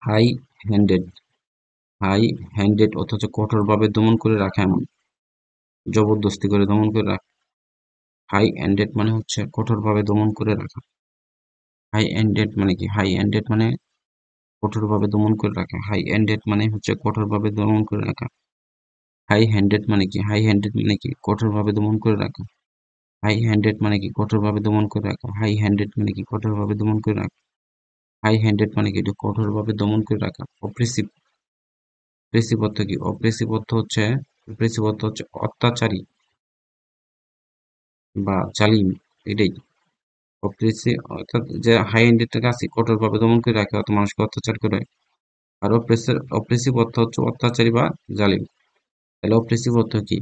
High handed, high handed অথচ কঠোরভাবে দমন করে রাখা, এমন জবরদস্তি করে দমন করে রাখা। হাই হ্যান্ডেড মানে হচ্ছে কঠোরভাবে দমন করে রাখা। হাই হ্যান্ডেড মানে কি? হাই হ্যান্ডেড মানে কঠোরভাবে দমন করে রাখা। হাই হ্যান্ডেড মানে হচ্ছে কঠোরভাবে দমন করে রাখা। হাই হ্যান্ডেড মানে কি? হাই হ্যান্ডেড মানে কি? কঠোরভাবে দমন করে রাখা। হাই হ্যান্ডেড মানে কি? কঠোরভাবে দমন করে রাখা। হাই হ্যান্ডেড মানে কি? কঠোরভাবে দমন করে রাখা। হাই হ্যান্ডেড মানে কি? এটা কঠোরভাবে দমন করে রাখা। অপ্রেসিভ, অপ্রেসিভ অর্থ কি? অপ্রেসিভ অর্থ হচ্ছে অত্যাচারী বা জালিম, এটাই অপ্রেসিভ। অর্থাৎ যে হাই হ্যান্ডেড আছে কঠোরভাবে দমন করে রাখে, অত মানুষকে অত্যাচার করে। আর অপ্রেসিভ অর্থ হচ্ছে অত্যাচারী বা জালিম। তাহলে অপ্রেসিভ অর্থ কি?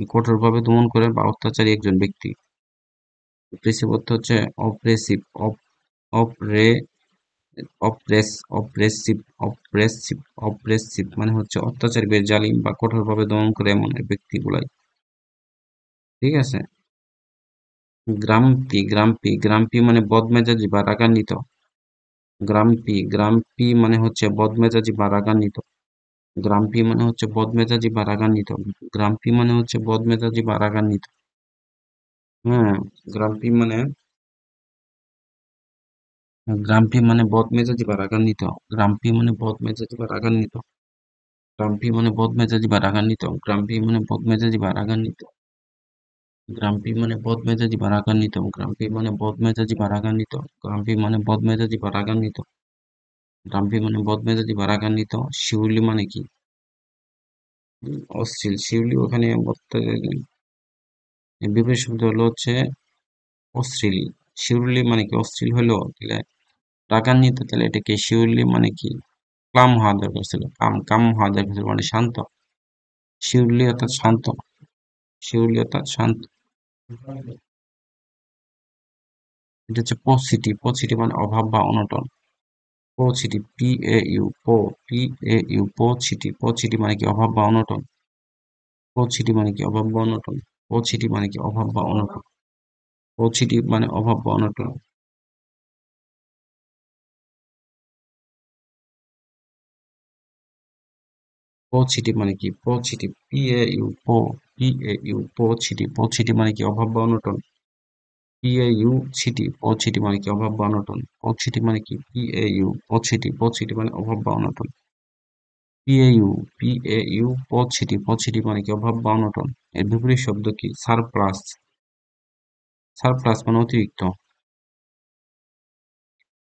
কঠোরভাবে দমন করে বা অত্যাচারী একজন ব্যক্তি। অপ্রেসিভ অর্থ হচ্ছে অপ্রেসিভ, অপরে অপ্রেসিভ, অপ্রেসিভ, অপ্রেসিভ মানে হচ্ছে অত্যাচারী বা জালিম বা কঠোরভাবে দমন করে এমন ব্যক্তিগুলাই। ঠিক আছে। গ্রাম্পি, গ্রাম্পি, গ্রাম্পি মানে বদমেজাজি বা রাগান্বিত। গ্রাম্পি, গ্রাম্পি মানে হচ্ছে বদমেজাজি বা রাগান্বিত। গ্রাম্পি মানে হচ্ছে বদমেজাজি বা রাগান্বিত। গ্রাম্পি মানে হচ্ছে বদমেজাজি বা রাগান্বিত। হ্যাঁ, গ্রাম্পি মানে গ্রাম্পি মানে বদমেজাজি বা রাগান্বিত। গ্রাম্পি মানে বদমেজাজি বা রাগান্বিত। গ্রাম্পি মানে বদমেজাজি বা রাগান্বিত। গ্রাম্পি মানে বদমেজাজি বা রাগান্বিত। গ্রাম্পি মানে বদমেজাজি বা রাগান্বিত। গ্রাম্পি মানে বদমেজাজি বা রাগান্বিত। গ্রাম্পি মানে বদমেজাজি বা রাগান্বিত। গ্রাম্পি মানে বদমেজাজি বা রাগান্বিত। শিউলি মানে কি? অশ্লীল। শিউলি ওখানে বিপরীত শব্দ হলো হচ্ছে অশ্লীল। শিউলি মানে কি? অশ্লীল হলো তাহলে রাগান্বিত, তাহলে এটাকে শিউরলি মানে কি? কাম হওয়া দরকার ছিল, কাম কাম হওয়া দরকার ছিল, মানে শান্ত। শিউরলি অর্থাৎ শান্ত। শিউরলি অর্থাৎ শান্ত। এটা হচ্ছে পসিটিভ। পসিটিভ মানে অভাব বা অনটন। Positive, P A you, P A you, positive. Positive মানে কি? অভাব বা অনটন। পসিটিভ মানে কি? অভাব বা অনটন। পসিটিভ মানে কি? অভাব বা অনটন। পসিটিভ মানে অভাব বা অনটন। পজিটিভ মানে কি? Positive, P A you, P A you, positive. Positive মানে কি? অভাব বা অনটন। P A you city, positive মানে কি? অভাব বা অনটন। পজিটিভ মানে কি? P A you, positive. Positive মানে অভাব বা অনটন। P A you, P A you, positive. Positive মানে কি? অভাব বা অনটন। এর বিপরীত শব্দ কি? সারপ্লাস। সারপ্লাস মানে অতিরিক্ত।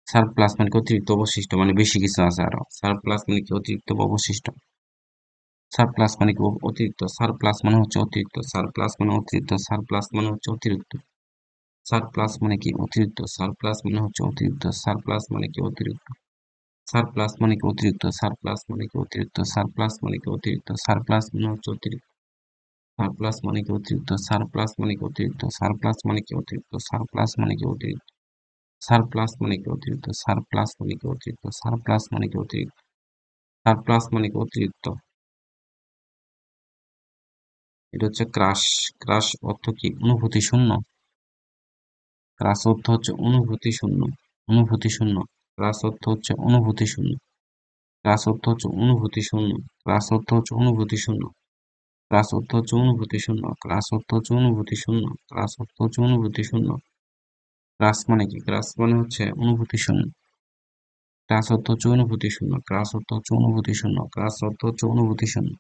সারপ্লাস মানে কি? অতিরিক্ত, অবশিষ্ট, মানে বেশি কিছু আছে আরো। সারপ্লাস মানে কি? অতিরিক্ত বা অবশিষ্ট। সারপ্লাস মানে কি? অতিরিক্ত। সারপ্লাস মানে হচ্ছে অতিরিক্ত। সারপ্লাস মানে অতিরিক্ত। সারপ্লাস মানে হচ্ছে অতিরিক্ত। সারপ্লাস মানে কি? অতিরিক্ত। সারপ্লাস মানে হচ্ছে অতিরিক্ত। সারপ্লাস মানে কি? অতিরিক্ত। সারপ্লাস মানে কি? অতিরিক্ত। সারপ্লাস মানে কি? অতিরিক্ত। সারপ্লাস মানে কি? অতিরিক্ত। সারপ্লাস মানে হচ্ছে অতিরিক্ত। সারপ্লাস মানে কি? অতিরিক্ত। সারপ্লাস মানে কি? অতিরিক্ত। সারপ্লাস মানে কি? অতিরিক্ত। সারপ্লাস মানে কি? অতিরিক্ত। সারপ্লাস মানে কি? অতিরিক্ত। সারপ্লাস মানে কি? অতিরিক্ত। সারপ্লাস মানে কি? অতিরিক্ত। সারপ্লাস মানে কি? অতিরিক্ত। এটা হচ্ছে ক্রাশ। ক্রাশ অর্থ কি? অনুভূতি শূন্য। ক্রাশ অর্থ হচ্ছে অনুভূতি শূন্য। অনুভূতি শূন্য। ক্রাশ অর্থ হচ্ছে অনুভূতি শূন্য। ক্রাশ অর্থ হচ্ছে অনুভূতি শূন্য। ক্রাশ অর্থ হচ্ছে অনুভূতি শূন্য। ক্রাস অর্থ হচ্ছে অনুভূতি শূন্য। ক্রাস অর্থ হচ্ছে অনুভূতি শূন্য। ক্রাস অর্থ হচ্ছে অনুভূতি শূন্য। ক্রাস মানে কি? ক্রাস মানে হচ্ছে অনুভূতি শূন্য। ক্রাস অর্থ হচ্ছে অনুভূতি শূন্য। ক্রাস অর্থ হচ্ছে অনুভূতি শূন্য। ক্রাস অর্থ হচ্ছে অনুভূতি শূন্য।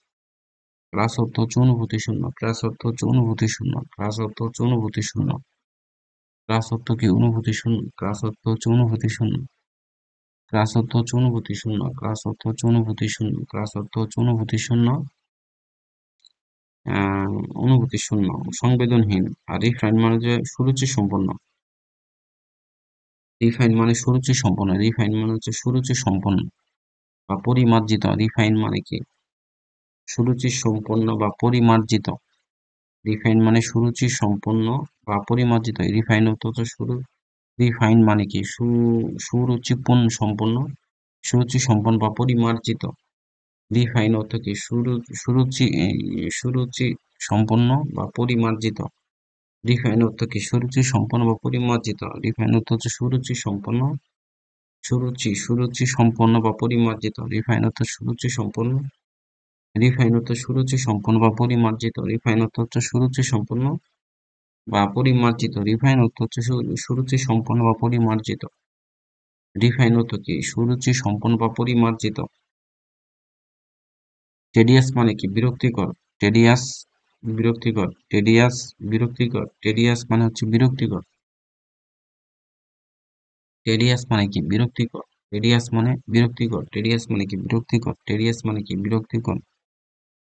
ক্রাস অর্থ হচ্ছে অনুভূতি শূন্য। ক্রাস অর্থ হচ্ছে অনুভূতি শূন্য। ক্রাস অর্থ হচ্ছে অনুভূতি শূন্য। ক্রাস অর্থ কি? অনুভূতি শূন্য। ক্রাস অর্থ হচ্ছে অনুভূতি শূন্য। ক্রাস অর্থ হচ্ছে অনুভূতি শূন্য। ক্রাস অর্থ হচ্ছে অনুভূতি শূন্য। ক্রাস অর্থ হচ্ছে অনুভূতি শূন্য। আহ অনুভূতি শূন্য, সংবেদনহীন। আর রিফাইন মানে যে সুরুচি সম্পন্ন। রিফাইন মানে সুরুচি সম্পন্ন। রিফাইন মানে হচ্ছে সুরুচি সম্পন্ন বা পরিমার্জিত। রিফাইন মানে কি? সুরুচি সম্পন্ন বা পরিমার্জিত। রিফাইন মানে সুরুচি সম্পন্ন বা পরিমার্জিত। রিফাইন অর্থ হচ্ছে রিফাইন মানে কি? সুরুচিপূর্ণ সম্পন্ন, সুরুচি সম্পন্ন বা পরিমার্জিত। রিফাইন অর্থ কি? সুরুচি সুরুচি সম্পন্ন বা পরিমার্জিত। রিফাইন অর্থ কি? সুরুচি সম্পন্ন বা পরিমার্জিত। রিফাইন অর্থ হচ্ছে সুরুচি সম্পন্ন সুরুচি সম্পন্ন বা পরিমার্জিত। রিফাইন অর্থ সুরুচি সম্পন্ন। রিফাইন অর্থ সুরুচি সম্পন্ন বা পরিমার্জিত। রিফাইন অর্থ হচ্ছে সুরুচি সম্পন্ন বা পরিমার্জিত। রিফাইন অর্থ হচ্ছে সুরুচি সম্পন্ন বা পরিমার্জিত। রিফাইন অর্থ কি? সুরুচি সম্পন্ন বা পরিমার্জিত। টেডিয়াস মানে কি? বিরক্তিকর। টেডিয়াস বিরক্তিকর। টেডিয়াস বিরক্তিকর। টেডিয়াস মানে হচ্ছে বিরক্তিকর। টেডিয়াস মানে কি? বিরক্তিকর। টেডিয়াস মানে বিরক্তিকর। টেডিয়াস মানে কি? বিরক্তিকর। টেডিয়াস মানে কি? বিরক্তিকর।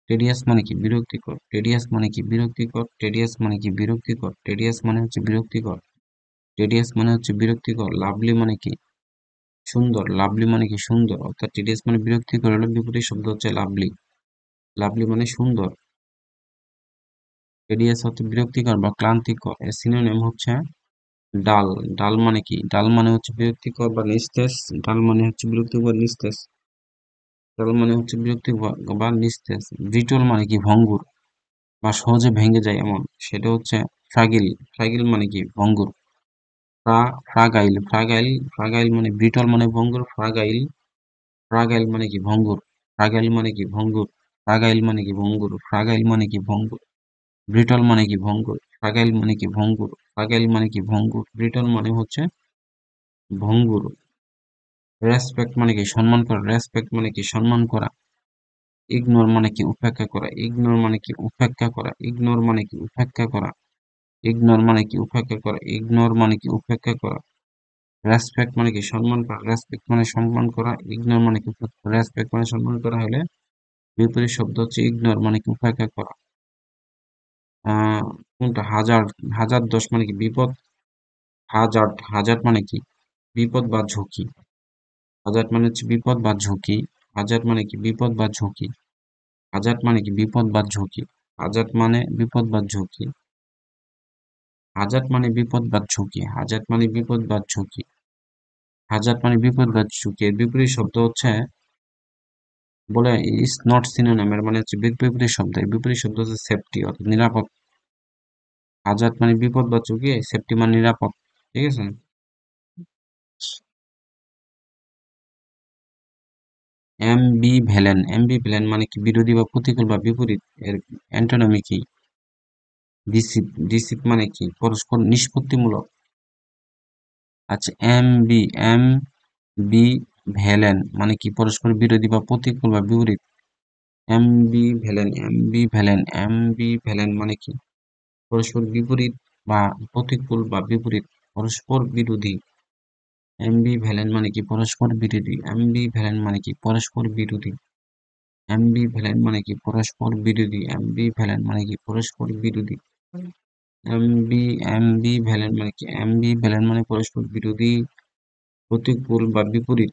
টেডিয়াস মানে কি? বিরক্তিকর। টেডিয়াস মানে কি? বিরক্তিকর। টেডিয়াস মানে কি? বিরক্তিকর। টেডিয়াস মানে হচ্ছে বিরক্তিকর। টেডিয়াস মানে হচ্ছে বিরক্তিকর। লাভলি মানে কি? সুন্দর। লাভলি মানে কি? সুন্দর। অর্থাৎ টেডিয়াস মানে বিরক্তিকর হলে বিপরীত শব্দ হচ্ছে লাভলি। লাভলি মানে সুন্দর। টেডিয়াস হচ্ছে বিরক্তিকর বা ক্লান্তিকর। এর সিনোনিম হচ্ছে ডাল। ডাল মানে কি? ডাল মানে হচ্ছে বিরক্তিকর বা নিস্তেজ। ডাল মানে হচ্ছে বিরক্তিকর নিস্তেজ। ডাল মানে হচ্ছে বিরক্তিকর বা নিস্তেজ। ব্রিটল মানে কি? ভঙ্গুর বা সহজে ভেঙে যায় এমন। সেটা হচ্ছে ফ্রাগিল। ফ্রাগিল মানে কি? ভঙ্গুর। ফ্রাগাইল। ফ্রাগাইল। ফ্রাগাইল মানে ব্রিটল মানে ভঙ্গুর। ফ্রাগাইল। ফ্রাগাইল মানে কি? ভঙ্গুর। ফ্রাগাইল মানে কি? ভঙ্গুর। ফ্রাগাইল মানে কি? ভঙ্গুর। ফ্রাগাইল মানে কি? ভঙ্গুর। ব্রিটল মানে কি? ভঙ্গুর। ফ্রাগাইল মানে কি? ভঙ্গুর। ফ্রাগাইল মানে কি? ভঙ্গুর। ব্রিটল মানে হচ্ছে ভঙ্গুর। রেসপেক্ট মানে কি? সম্মান করা। রেসপেক্ট মানে কি? সম্মান করা। ইগনোর মানে কি? উপেক্ষা করা। ইগনোর মানে কি? উপেক্ষা করা। ইগনোর মানে কি? উপেক্ষা করা। ইগনোর মানে কি? উপেক্ষা করা। ইগনোর মানে কি? উপেক্ষা করা। রেসপেক্ট মানে কি? সম্মান করা। রেসপেক্ট মানে সম্মান করা। ইগনোর মানে কি? রেসপেক্ট মানে সম্মান করা হলে বিপরীত শব্দ হচ্ছে ইগনোর মানে কি? উপেক্ষা করা। আহ কোনটা? হাজার। হাজার দোষ মানে কি? বিপদ। হাজার। হাজার মানে কি? বিপদ বা ঝুঁকি। হাজার মানে হচ্ছে বিপদ বা ঝুঁকি। হাজার মানে কি? বিপদ বা ঝুঁকি। হাজার মানে কি? বিপদ বা ঝুঁকি। হাজার মানে বিপদ বা ঝুঁকি। হাজার মানে বিপদ বা ঝুঁকি। হাজার মানে বিপদ বা ঝুঁকি। হাজার মানে বিপদ বা ঝুঁকি। এর বিপরীত শব্দ হচ্ছে বলে ইজ নট সিনোনিম। এর মানে হচ্ছে বিপরীত শব্দ। এর বিপরীত শব্দ হচ্ছে সেফটি অর্থাৎ নিরাপদ। হাজার মানে বিপদ বা ঝুঁকি। সেফটি মানে নিরাপদ। ঠিক আছে। অ্যাম্বিভ্যালেন্ট। অ্যাম্বিভ্যালেন্ট মানে কি? বিরোধী বা প্রতিকূল বা বিপরীত। এর অ্যান্টোনিম কি? ডিসিপ। ডিসিপ মানে কি? পরস্পর নিষ্পত্তিমূলক। আচ্ছা, এম বি ভ্যালেন মানে কি? পরস্পর বিরোধী বা প্রতিকূল বা বিপরীত। অ্যাম্বিভ্যালেন্ট। অ্যাম্বিভ্যালেন্ট। অ্যাম্বিভ্যালেন্ট মানে কি? পরস্পর বিপরীত বা প্রতিকূল বা বিপরীত। পরস্পর বিরোধী। অ্যাম্বিভ্যালেন্ট মানে কি? পরস্পর বিরোধী। অ্যাম্বিভ্যালেন্ট মানে কি? পরস্পর বিরোধী। অ্যাম্বিভ্যালেন্ট মানে কি? পরস্পর বিরোধী। অ্যাম্বিভ্যালেন্ট মানে কি? পরস্পর বিরোধী। অ্যাম্বিভ্যালেন্ট মানে কি? অ্যাম্বিভ্যালেন্ট মানে পরস্পর বিরোধী, প্রতিকূল বা বিপরীত।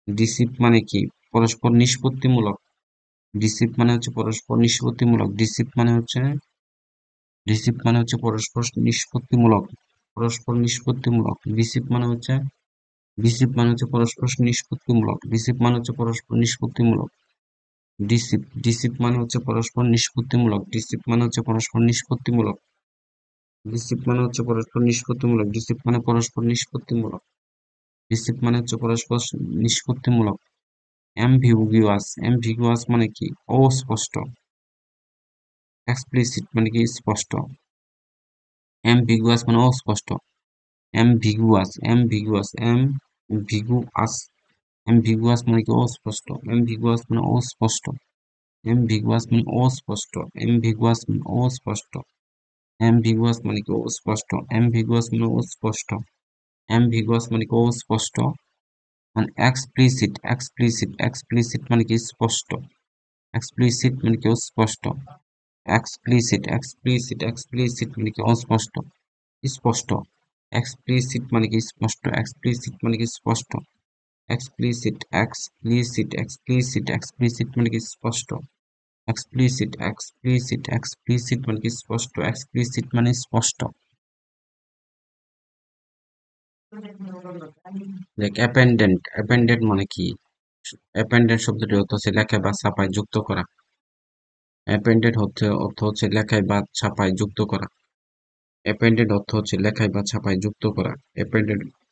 ডিসিপ মানে কি? পরস্পর নিষ্পত্তিমূলক। ডিসিপ মানে হচ্ছে পরস্পর নিষ্পত্তিমূলক। ডিসিপ মানে হচ্ছে পরস্পর নিষ্পত্তিমূলক। পরস্পর নিষ্পত্তিমূলক। ডিসিপ মানে হচ্ছে ডিসিপ মানে হচ্ছে পরস্পর নিষ্পত্তিমূলক। ডিসিপ মানে হচ্ছে পরস্পর নিষ্পত্তিমূলক। ডিসিপ। ডিসিপ মানে হচ্ছে পরস্পর নিষ্পত্তিমূলক। ডিসিপ মানে হচ্ছে পরস্পর নিষ্পত্তিমূলক। ডিসিপ মানে হচ্ছে পরস্পর নিষ্পত্তিমূলক। ডিসিপ মানে পরস্পর নিষ্পত্তিমূলক। ডিসিপ মানে হচ্ছে পরস্পর নিষ্পত্তিমূলক। অ্যাম্বিগুয়াস। অ্যাম্বিগুয়াস মানে কি? অস্পষ্ট। এক্সপ্লিসিট মানে কি? স্পষ্ট। অ্যাম্বিগুয়াস মানে অস্পষ্ট। অ্যাম্বিগুয়াস। অ্যাম্বিগুয়াস। অ্যাম্বিগুয়াস। অ্যাম্বিগুয়াস মানে কি? অস্পষ্ট। অ্যাম্বিগুয়াস মানে অস্পষ্ট। অ্যাম্বিগুয়াস মানে অস্পষ্ট। অ্যাম্বিগুয়াস মানে অস্পষ্ট। অ্যাম্বিগুয়াস মানে কি? অস্পষ্ট। অ্যাম্বিগুয়াস মানে অস্পষ্ট। অ্যাম্বিগুয়াস মানে কি? অস্পষ্ট। মানে এক্সপ্লিসিট। এক্সপ্লিসিট। এক্সপ্লিসিট মানে কি? স্পষ্ট। এক্সপ্লিসিট মানে কি? স্পষ্ট। এক্সপ্লিসিট। এক্সপ্লিসিট। এক্সপ্লিসিট মানে কি? অস্পষ্ট। স্পষ্ট। এক্সপ্লিসিট মানে কি? স্পষ্ট। এক্সপ্লিসিট মানে কি? স্পষ্ট। এক্সপ্লিসিট। এক্সপ্লিসিট। এক্সপ্লিসিট। এক্সপ্লিসিট মানে কি? স্পষ্ট। এক্সপ্লিসিট। এক্সপ্লিসিট। এক্সপ্লিসিট মানে কি? স্পষ্ট। এক্সপ্লিসিট মানে স্পষ্ট। দেখ, অ্যাপেন্ডেন্ট। অ্যাপেন্ডেন্ট মানে কি? অ্যাপেন্ডেন্ট শব্দটি অর্থ হচ্ছে লেখায় বা ছাপায় যুক্ত করা। অ্যাপেন্ডেন্ট অর্থ হচ্ছে লেখায় বা ছাপায় যুক্ত করা। অ্যাপেন্ডেন্ট অর্থ হচ্ছে লেখায় বা ছাপায় যুক্ত করা। অ্যাপেন্ডেন্ট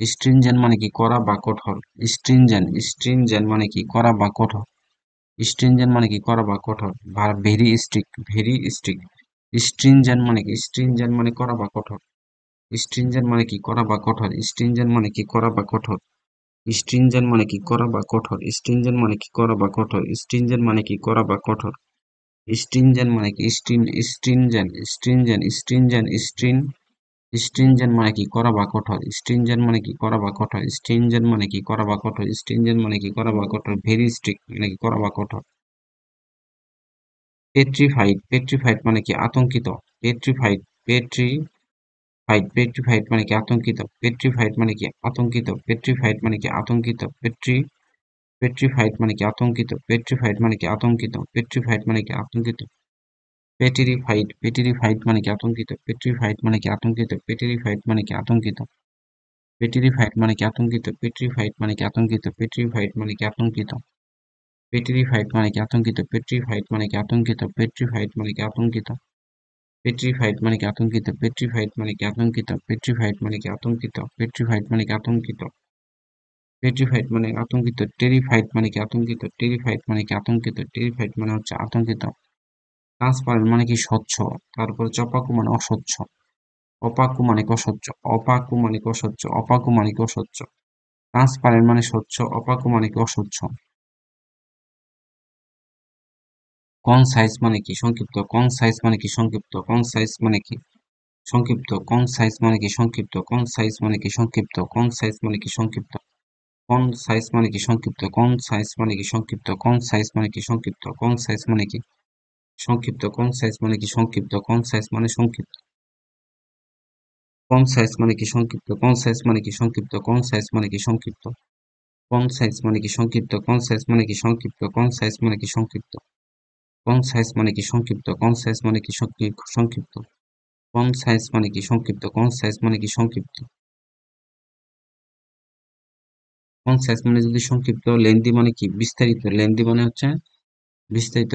স্ট্রিনজেন্ট মানে কি কড়া বা কঠোর। স্ট্রিনজেন্ট মানে কি কড়া বা কঠোর। স্ট্রিনজেন্ট মানে কি কড়া বা কঠোর। Very strict, very strict. Stringent মানে কড়া বা কঠোর। স্ট্রিনজেন্ট মানে কি কড়া বা কঠোর। স্ট্রিনজেন্ট মানে কি কড়া বা কঠোর। স্ট্রিনজেন্ট মানে কি কড়া বা কঠোর। স্ট্রিনজেন্ট মানে কি কড়া বা কঠোর। স্ট্রিনজেন্ট মানে কি কড়া বা কঠোর। স্ট্রিনজেন্ট মানে কি স্ট্রিনজেন্ট মানে কি কড়া বা কঠোর। স্ট্রিনজেন্ট মানে কি কড়া বা কঠোর। স্ট্রিনজেন্ট মানে কি কড়া বা কঠোর। স্ট্রিনজেন্ট মানে কি কড়া বা কঠোর। ভেরি স্ট্রিক্ট মানে কি কড়া বা কঠোর। পেট্রিফাইড মানে কি আতঙ্কিত। পেট্রিফাইড পেট্রিফাইড মানে কি আতঙ্কিত। পেট্রিফাইড মানে কি আতঙ্কিত। পেট্রিফাইড মানে কি আতঙ্কিত। পেট্রিফাইড মানে কি আতঙ্কিত। পেট্রিফাইড মানে কি আতঙ্কিত। পেট্রিফাইড মানে কি আতঙ্কিত। পেট্রিফাইড মানে কি আতঙ্কিত। পেট্রিফাইড মানে কি আতঙ্কিত। পেট্রিফাইড মানে কি আতঙ্কিত। পেট্রিফাইড মানে কি আতঙ্কিত। পেট্রিফাইড মানে কি আতঙ্কিত। পেট্রিফাইড মানে কি আতঙ্কিত। পেট্রিফাইড মানে কি আতঙ্কিত। পেট্রিফাইড মানে কি আতঙ্কিত। পেট্রিফাইড মানে কি আতঙ্কিত। পেট্রিফাইড মানে কি আতঙ্কিত। পেট্রিফাইড মানে কি আতঙ্কিত। পেট্রিফাইড মানে কি আতঙ্কিত। পেট্রিফাইড মানে কি আতঙ্কিত। পেট্রিফাইড মানে আতঙ্কিত। টেরিফাইড মানে কি আতঙ্কিত। টেরিফাইড মানে কি আতঙ্কিত। টেরিফাইড মানে হচ্ছে আতঙ্কিত। ট্রান্সপারেন্ট মানে কি স্বচ্ছ। তারপর হচ্ছে অপাকু মানে অস্বচ্ছ। অপাকু মানে অস্বচ্ছ। অপাকু মানে অস্বচ্ছ। অপাকু মানে অস্বচ্ছ। ট্রান্সপারেন্ট মানে স্বচ্ছ। অপাকু মানে অস্বচ্ছ। কনসাইজ মানে কি সংক্ষিপ্ত। কনসাইজ মানে কি সংক্ষিপ্ত। কনসাইজ মানে কি সংক্ষিপ্ত। কনসাইজ মানে কি সংক্ষিপ্ত। কনসাইজ মানে কি সংক্ষিপ্ত। কনসাইজ মানে কি সংক্ষিপ্ত। কনসাইজ মানে কি সংক্ষিপ্ত। কনসাইজ মানে কি সংক্ষিপ্ত। কনসাইজ মানে কি সংক্ষিপ্ত। কনসাইজ মানে কি সংক্ষিপ্ত। কনসাইজ মানে কি সংক্ষিপ্ত। কনসাইজ মানে সংক্ষিপ্ত। কনসাইজ মানে কি সংক্ষিপ্ত। কনসাইজ মানে কি সংক্ষিপ্ত। কনসাইজ মানে কি সংক্ষিপ্ত। কনসাইজ মানে কি সংক্ষিপ্ত। কনসাইজ মানে কি সংক্ষিপ্ত। কনসাইজ মানে কি সংক্ষিপ্ত। কনসাইজ মানে কি সংক্ষিপ্ত। কনসাইজ মানে কি সংক্ষিপ্ত। কনসাইজ মানে কি সংক্ষিপ্ত। কনসাইজ মানে কি সংক্ষিপ্ত। কনসাইজ মানে যদি সংক্ষিপ্ত। লেন্দি মানে কি বিস্তারিত। লেন্দি মানে হচ্ছে বিস্তারিত।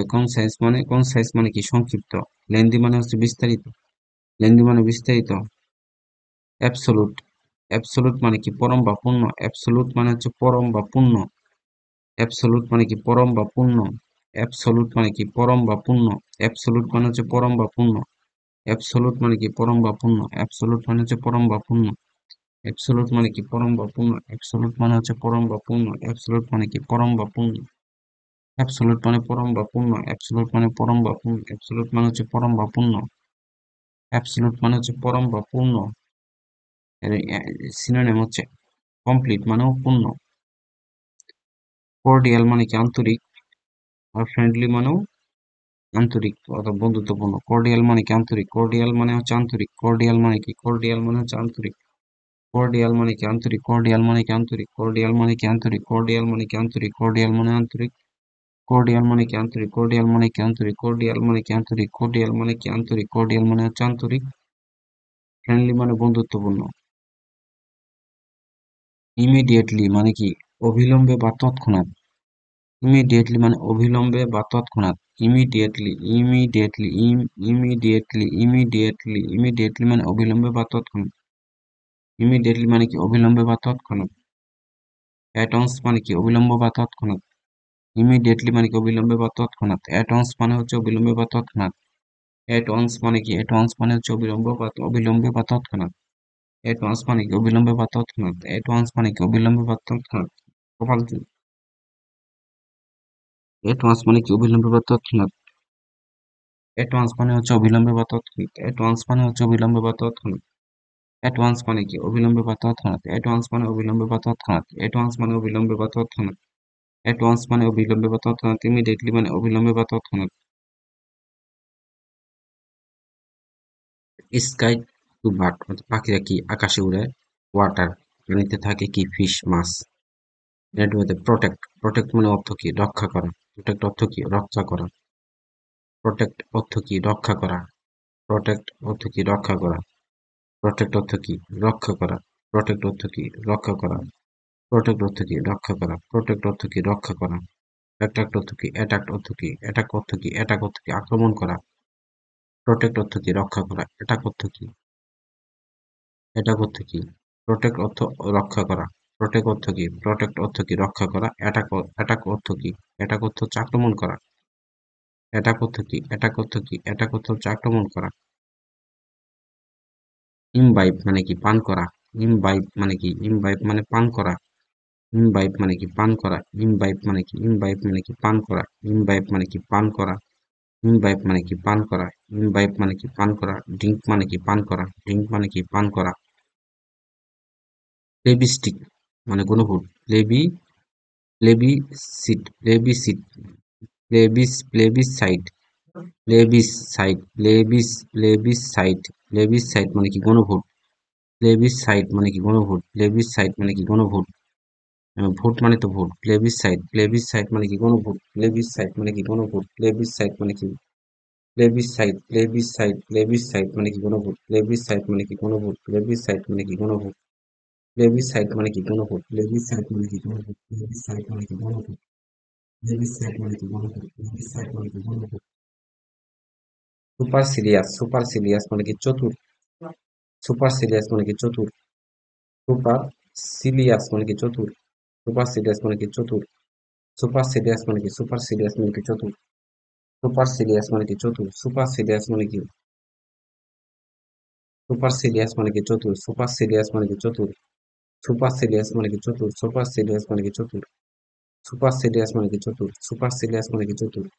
কনসাইজ মানে কি সংক্ষিপ্ত। লেন্দি মানে হচ্ছে বিস্তারিত। লেন্দি মানে বিস্তারিত। অ্যাবসোলুট অ্যাবসোলুট মানে কি পরম বা পূর্ণ। অ্যাবসোলুট মানে হচ্ছে পরম বা পূর্ণ। অ্যাবসোলুট মানে কি পরম বা পূর্ণ। অ্যাবসোলুট মানে কি পরম বা পূর্ণ। অ্যাবসোলুট মানে হচ্ছে পরম বা পূর্ণ। অ্যাবসোলুট মানে কি পরম বা পূর্ণ। অ্যাবসোলুট মানে হচ্ছে পরম বা পূর্ণ। অ্যাবসোলুট মানে কি পরম বা পূর্ণ। অ্যাবসোলুট মানে হচ্ছে পরম বা পূর্ণ। অ্যাবসোলুট মানে কি পরম বা পূর্ণ। অ্যাবসোলুট মানে পরম বা পূর্ণ। অ্যাবসোলুট মানে পরম বা পূর্ণ। অ্যাবসোলুট মানে হচ্ছে পরম বা পূর্ণ। অ্যাবসোলুট মানে হচ্ছে পরম বা পূর্ণ। এর সিনোনিম হচ্ছে কমপ্লিট মানেও পূর্ণ। কর্ডিয়াল মানে কি আন্তরিক। আর ফ্রেন্ডলি মানেও আন্তরিক অথবা বন্ধুত্বপূর্ণ। কর্ডিয়াল মানে কি আন্তরিক। কর্ডিয়াল মানে হচ্ছে আন্তরিক। কর্ডিয়াল মানে কি কর্ডিয়াল মানে হচ্ছে আন্তরিক। কর্ডিয়াল মানে কি আন্তরিক। কর্ডিয়াল মানে কি আন্তরিক। কর্ডিয়াল মানে কি আন্তরিক। কর্ডিয়াল মানে কি আন্তরিক। কর্ডিয়াল মানে আন্তরিক। কর্ডিয়াল মানে কি আন্তরিক। কর্ডিয়াল মানে কি আন্তরিক। কর্ডিয়াল মানে কি আন্তরিক। কর্ডিয়াল মানে কি আন্তরিক। কর্ডিয়াল মানে হচ্ছে আন্তরিক। ফ্রেন্ডলি মানে বন্ধুত্বপূর্ণ। ইমিডিয়েটলি মানে কি অবিলম্বে বা তৎক্ষণাৎ। ইমিডিয়েটলি মানে অবিলম্বে বা তৎক্ষণাৎ। ইমিডিয়েটলি মানে অবিলম্বে বা তৎক্ষণাৎ। ইমিডিয়েটলি মানে কি অবিলম্বে বা তৎক্ষণাৎ। অ্যাটন্স মানে কি অবিলম্ব বা তৎক্ষণাৎ। ইমিডিয়েটলি মানে কি অবিলম্বে বা তৎক্ষণাৎ। অ্যাটন্স মানে হচ্ছে অবিলম্বে বা তৎক্ষণাৎ। অ্যাটন্স মানে কি অ্যাটন্স মানে হচ্ছে অবিলম্বে বা তৎক্ষণাৎ। অ্যাটন্স মানে কি অবিলম্বে বা তৎক্ষণাৎ। অ্যাটন্স মানে কি অবিলম্বে বা তৎক্ষণাৎ। কপাল তুলি। অ্যাটন্স মানে কি অবিলম্বে বা তৎক্ষণাৎ। অ্যাডভান্স মানে হচ্ছে অবিলম্বে বা তৎক্ষণাৎ। অ্যাডভান্স মানে হচ্ছে অবিলম্বে বা তৎক্ষণাৎ। অ্যাডভান্স মানে কি অবিলম্বে বা তৎক্ষণাৎ। অ্যাডভান্স মানে অবিলম্বে বা তৎক্ষণাৎ। অ্যাডভান্স মানে অবিলম্বে বা তৎক্ষণাৎ। অ্যাডভান্স মানে অবিলম্বে বা তৎক্ষণাৎ। ইমিডিয়েটলি মানে অবিলম্বে বা তৎক্ষণাৎ। স্কাই টু বার্ড পাখিরা কি আকাশে উড়ে। ওয়াটার পানিতে থাকে কি ফিশ মাছ। এর মধ্যে প্রোটেক্ট প্রোটেক্ট মানে অর্থ কি রক্ষা করা। প্রোটেক্ট অর্থ কি রক্ষা করা। প্রোটেক্ট অর্থ কি রক্ষা করা। প্রোটেক্ট অর্থ কি রক্ষা করা। প্রোটেক্ট অর্থ কি রক্ষা করা। প্রোটেক্ট অর্থ কি রক্ষা করা। প্রোটেক্ট অর্থ কি রক্ষা করা। প্রোটেক্ট অর্থ কি রক্ষা করা। অ্যাট্রাক্ট অর্থ কি অ্যাটাক অর্থ কি অ্যাটাক অর্থ কি অ্যাটাক অর্থ কি আক্রমণ করা। প্রোটেক্ট অর্থ কি রক্ষা করা। অ্যাটাক অর্থ কি অ্যাটাক অর্থ কি প্রোটেক্ট অর্থ রক্ষা করা। প্রোটেক্ট অর্থ কি? প্রোটেক্ট অর্থ কি? রক্ষা করা। অ্যাটাক অর্থ কি? অ্যাটাক অর্থ হচ্ছে আক্রমণ করা। অ্যাটাক অর্থ কি? অ্যাটাক অর্থ কি? অ্যাটাক অর্থ হচ্ছে আক্রমণ করা। ইমবাইব মানে কি? পান করা। ইমবাইব মানে কি? ইমবাইব মানে পান করা। ইমবাইব মানে কি? পান করা। ইমবাইব মানে কি? ইমবাইব মানে কি? পান করা। ইমবাইব মানে কি? পান করা। ইমবাইব মানে কি? পান করা। ইমবাইব মানে কি? পান করা। ড্রিঙ্ক মানে কি? পান করা। ড্রিঙ্ক মানে কি? পান করা। প্লেবিস্টিক মানে গণভোট। প্লেবিসিট প্লেবিসিট প্লেবিসসাইট প্লেবিসসাইট মানে কি? গণভোট। প্লেবিসসাইট মানে কি? গণভোট। প্লেবিসসাইট মানে কি? গণভোট। ভোট মানে তো ভোট। প্লেবিসসাইট মানে কি? গণভোট। প্লেবিসসাইট মানে কি? গণভোট। প্লেবিসসাইট মানে কি? প্লেবিসসাইট মানে কি? গণভোট। প্লেবিসসাইট মানে কি? গণভোট। প্লেবিসসাইট মানে কি? গণভোট। প্লেবিসসাইট মানে কি? গণভোট। প্লেবিসসাইট মানে কি? গণভোট। প্লেবিসসাইট মানে কি? গণভোট। প্লেবিসসাইট মানে কি? গণভোট। প্লেবিসসাইট মানে কি? গণভোট। সুপারসিলিয়াস মানে কি? চতুর। সুপারসিলিয়াস মানে কি? চতুর। সুপারসিলিয়াস মানে কি? চতুর। সুপারসিলিয়াস মানে কি? চতুর। সুপারসিলিয়াস মানে কি? সুপারসিলিয়াস মানে কি? চতুর। সুপারসিলিয়াস মানে কি? চতুর। সুপারসিলিয়াস মানে কি? সুপারসিলিয়াস মানে কি? চতুর। সুপারসিলিয়াস মানে কি? চতুর। সুপারসিলিয়াস মানে কি? চতুর। সুপারসিলিয়াস মানে কি? চতুর। সুপারসিলিয়াস মানে কি? চতুর। সুপারসিলিয়াস মানে কি? চতুর। সুপারসিলিয়াস মানে কি? চতুর।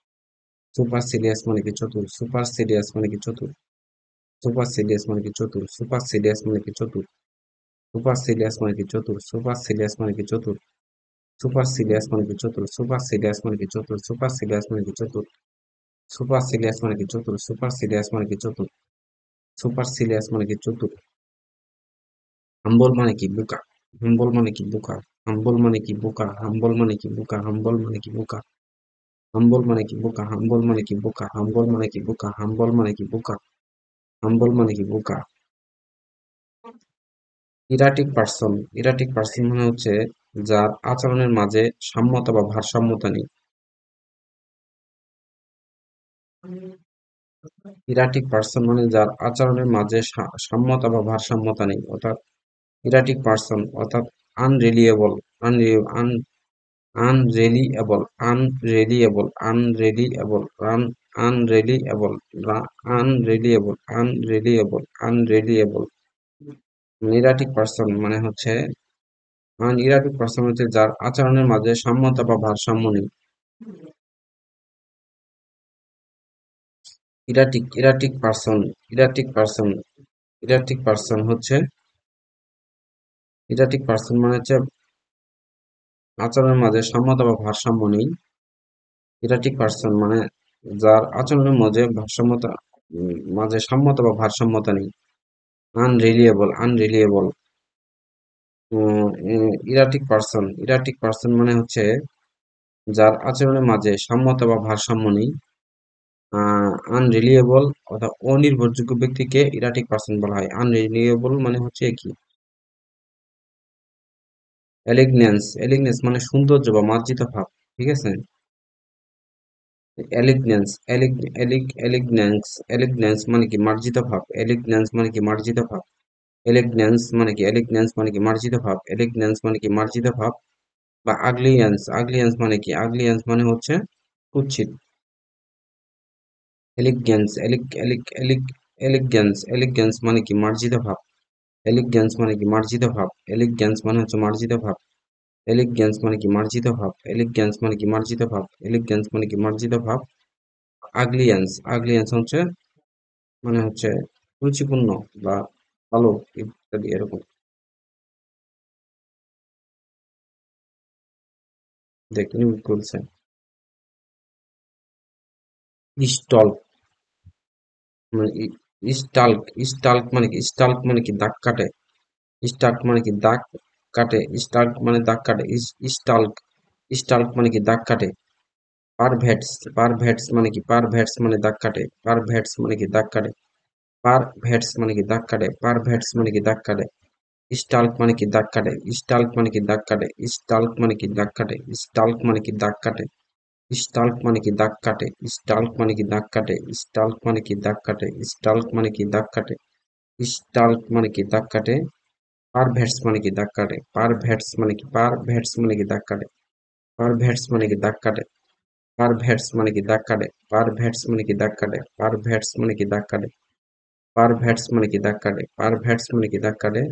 সুপারসিলিয়াস মানে কি? চতুর। সুপারসিলিয়াস মানে কি? চতুর। সুপারসিলিয়াস মানে কি? চতুর। সুপারসিলিয়াস মানে কি? চতুর। সুপারসিলিয়াস মানে কি? চতুর। সুপারসিলিয়াস মানে কি? চতুর। সুপারসিলিয়াস মানে কি? চতুর। সুপারসিলিয়াস মানে কি? চতুর। সুপারসিলিয়াস মানে কি? চতুর। সুপারসিলিয়াস মানে কি? চতুর। সুপারসিলিয়াস মানে কি? চতুর। হাম্বল মানে কি? বোকা। হাম্বল মানে কি? বোকা। হাম্বল মানে কি? বোকা। হাম্বল মানে কি? বোকা। হাম্বল মানে কি? বোকা। হাম্বল মানে কি? বোকা। হাম্বল মানে কি? বোকা। হাম্বল মানে কি? বোকা। হাম্বল মানে কি? বোকা। হাম্বল মানে কি? বোকা। ইরাটিক পার্সন মানে হচ্ছে যার আচরণের মাঝে সাম্যতা বা ভারসাম্যতা নেই। ইরাটিক পার্সন মানে যার আচরণের মাঝে সাম্যতা বা ভারসাম্যতা নেই, অর্থাৎ ইরাটিক পার্সন অর্থাৎ আনরিলিয়েবল আনরেলিয়েবল আনরেলিয়েবল আনরেলিয়েবল আনরেলিয়েবল আনরেলিয়েবল। ইরাটিক পার্সন মানে হচ্ছে ইরাটিক পার্সন হচ্ছে যার আচরণের মাঝে সাম্যতা বা ভারসাম্য নেই। ইরাটিক পার্সন ইরাটিক পার্সন ইরাটিক পার্সন হচ্ছে ইরাটিক পার্সন মানে হচ্ছে আচরণের মাঝে সাম্যতা বা ভারসাম্য নেই। ইরাটিক পার্সন মানে যার আচরণের মাঝে সাম্যতা বা ভারসাম্যতা নেই। আনরিলিয়েবল। ইরাটিক পার্সন মানে হচ্ছে যার আচরণের মাঝে সাম্যতা বা ভারসাম্য নেই। আনরিলিয়েবল অর্থাৎ অনির্ভরযোগ্য ব্যক্তিকে ইরাটিক পার্সন বলা হয়। আনরিলিয়েবল মানে হচ্ছে কি? এলিগন্যান্স মানে সৌন্দর্য বা মার্জিত ভাব। ঠিক আছে। এলিগন্যান্স মানে কি? মার্জিত ভাব। এলিগন্যান্স মানে কি? মার্জিত ভাব। এলিগন্যান্স মানে কি? মার্জিত ভাব। এলিগন্যান্স মানে কি? মার্জিত ভাব। বা আগলিয়ান্স মানে কি? আগলিয়ান্স মানে হচ্ছে কুৎসিত। এলিগেন্স মানে কি? মার্জিত ভাব। এলিগেন্স মানে কি? মার্জিত ভাব। এলিগেন্স মানে হচ্ছে মার্জিত ভাব। এলিগেন্স মানে কি? মার্জিত ভাব। এলিগেন্স মানে কি? মার্জিত ভাব। এলিগেন্স মানে কি? মার্জিত ভাব। আগলিয়ান্স হচ্ছে মানে হচ্ছে রুচিপূর্ণ বা ভালো ইত্যাদি এরকম। দেখুন বলছে স্টল্ক মানে স্টাল্ক মানে কি? দাগ কাটে। স্টাল্ক মানে কি? দাগ কাটে। স্টাল্ক মানে দাগ কাটে। স্টাল্ক স্টাল্ক মানে কি? দাগ কাটে। পারভেটস মানে কি? পারভেটস মানে দাগ কাটে। পারভেটস মানে কি? দাগ কাটে। পারভেটস মানে কি? দাগ কাটে। পারভেটস মানে কি? দাগ কাটে। স্টাল্ক মানে কি? দাগ কাটে। স্টাল্ক মানে কি? দাগ কাটে। স্টাল্ক মানে কি? দাগ কাটে। স্টাল্ক মানে কি? দাগ কাটে। স্টাল্ক মানে কি? দাগ কাটে। স্টাল্ক মানে কি? দাগ কাটে। স্টাল্ক মানে কি? দাগ কাটে। স্টাল্ক মানে কি? দাগ কাটে। স্টাল্ক মানে কি? দাগ কাটে। পারভেটস মানে কি দাগ কাটে, পারভেটস মানে কি, পারভেটস মানে কি দাগ কাটে, পারভেটস মানে কি দাগ কাটে, পারভেটস মানে কি দাগ কাটে, পারভেটস মানে কি দাগ কাটে, পারভেটস মানে কি দাগ কাটে, পারভেটস মানে কি দাগ কাটে, পারভেটস মানে কি দাগ কাটে,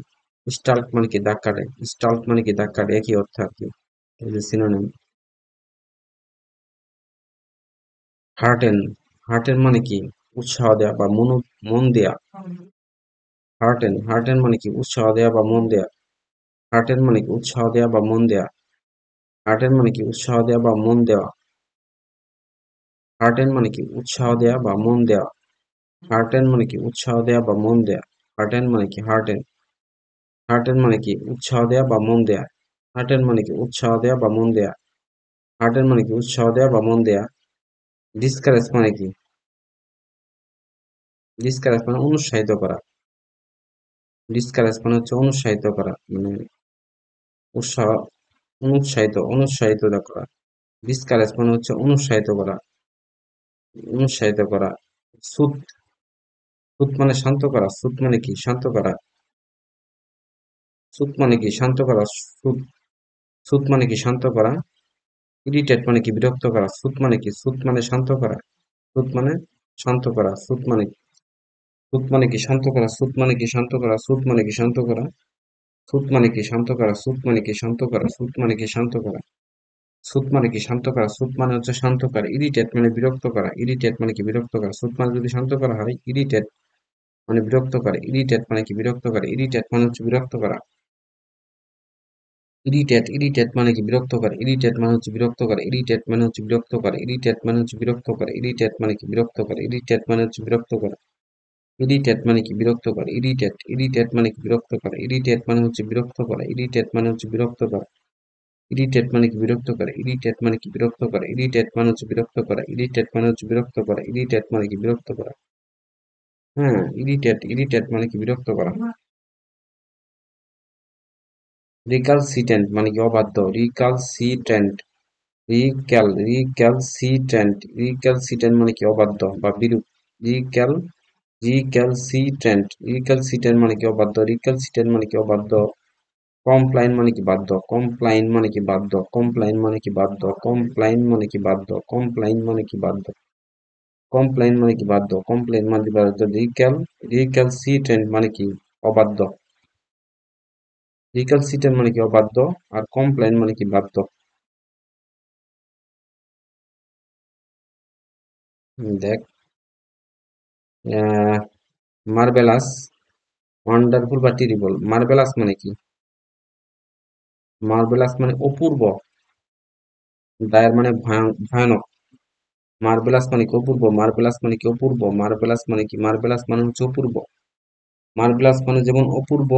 স্টাল্ক মানে কি দাগ কাটে, স্টাল্ক মানে কি দাগ কাটে, একই অর্থ আর কি। এই যে সিনোনিম। হার্টেন, হার্টেন মানে কি উৎসাহ দেয়া বা মন দেয়া, হার্টেন, হার্টেন মানে কি উৎসাহ দেয়া বা মন দেয়া, হার্টেন মানে কি উৎসাহ দেয়া বা মন দেয়া, হার্টেন মানে কি উৎসাহ দেয়া বা মন দেওয়া, হার্টেন মানে কি উৎসাহ দেয়া বা মন দেওয়া, হার্টেন মানে কি উৎসাহ দেয়া বা মন দেয়া, হার্টেন মানে কি হার্টেন, হার্টেন মানে কি উৎসাহ দেয়া বা মন দেয়া, হার্টেন মানে কি উৎসাহ দেয়া বা মন দেয়া, হার্টেন মানে কি উৎসাহ দেয়া বা মন দেয়া। ডিসকারেজ মানে কি, ডিসকারেজ মানে অনুৎসাহিত করা, ডিসকারেজ মানে হচ্ছে অনুৎসাহিত করা, মানে উৎসাহ, অনুৎসাহিত করা, ডিসকারেজ মানে হচ্ছে অনুৎসাহিত করা, উৎসাহিত করা। সুদ, সুদ মানে শান্ত করা, সুদ মানে কি শান্ত করা, সুদ মানে কি শান্ত করা, সুদ, সুদ মানে কি শান্ত করা, ইরিটেট মানে কি বিরক্ত করা, সুদ মানে কি, সুদ মানে শান্ত করা, সুদ মানে শান্ত করা, সুদ মানে, সুদ মানে কি শান্ত করা, সুদ মানে কি শান্ত করা, সুদ মানে কি শান্ত করা, সুদ মানে কি শান্ত করা, সুদ মানে কি শান্ত করা, সুদ মানে কি শান্ত করা, সুদ মানে কি শান্ত করা, সুদ মানে হচ্ছে শান্ত করা, ইরিটেট মানে বিরক্ত করা, ইরিটেট মানে কি বিরক্ত করা, সুদ মানে যদি শান্ত করা হয়, ইরিটেট মানে বিরক্ত করে, ইরিটেট মানে কি বিরক্ত করে, ইরিটেট মানে হচ্ছে বিরক্ত করা, ইরিটেট, ইরিটেট মানে কি বিরক্ত করে, ইরিটেট মানে হচ্ছে বিরক্ত করে, ইরিটেট মানে হচ্ছে বিরক্ত করে, ইরিটেট মানে হচ্ছে বিরক্ত করে, ইরিটেট মানে কি বিরক্ত করে, ইরিটেট মানে হচ্ছে বিরক্ত করে, ইরিটেট মানে কি বিরক্ত করে, ইরিটেট, ইরিটেট মানে কি বিরক্ত করে, ইরিটেট মানে হচ্ছে বিরক্ত করে, ইরিটেট মানে হচ্ছে বিরক্ত করে, ইরিটেট মানে কি বিরক্ত করে, ইরিটেট মানে কি বিরক্ত করে, ইরিটেট মানে হচ্ছে বিরক্ত করে, ইরিটেট মানে হচ্ছে বিরক্ত করে, ইরিটেট মানে কি বিরক্ত করা। হ্যাঁ, ইরিটেট, ইরিটেট মানে কি বিরক্ত করা। রিকালসিটেন্ট মানে কি অবাধ্য, রিকালসিটেন্ট, রিক্যালসিট্যান্ট, রিক্যালসিট্যান্ট মানে কি অবাধ্য বা বিরূপ, রিক্যাল, রিক্যালসিট্যান্ট, রিক্যালসিট্যান্ট মানে কি অবাধ্য, রিক্যালসিট্যান্ট মানে কি অবাধ্য, কমপ্লাইন মানে কি বাধ্য, কমপ্লাইন মানে কি বাধ্য, কমপ্লাইন মানে কি বাধ্য, কমপ্লাইন মানে কি বাধ্য, কমপ্লাইন মানে কি বাধ্য, কমপ্লাইন মানে কি বাধ্য, কমপ্লেন মানে কি বাধ্য, রিক্যালসিট্যান্ট মানে কি অবাধ্য, রিক্যালসিট্যান্ট মানে কি অবাধ্য, আর কমপ্লাইন মানে কি বাধ্য। দেখ, মার্বেলাস, ওয়ান্ডারফুল বা টেরিবল। মার্বেলাস মানে কি, মার্বেলাস মানে অপূর্ব, ডায়ার মানে ভয়ানক, মার্বেলাস মানে কি অপূর্ব, মার্বেলাস মানে কি অপূর্ব, মার্বেলাস মানে কি, মার্বেলাস মানে হচ্ছে অপূর্ব, মার্বেলাস মানে যেমন অপূর্ব,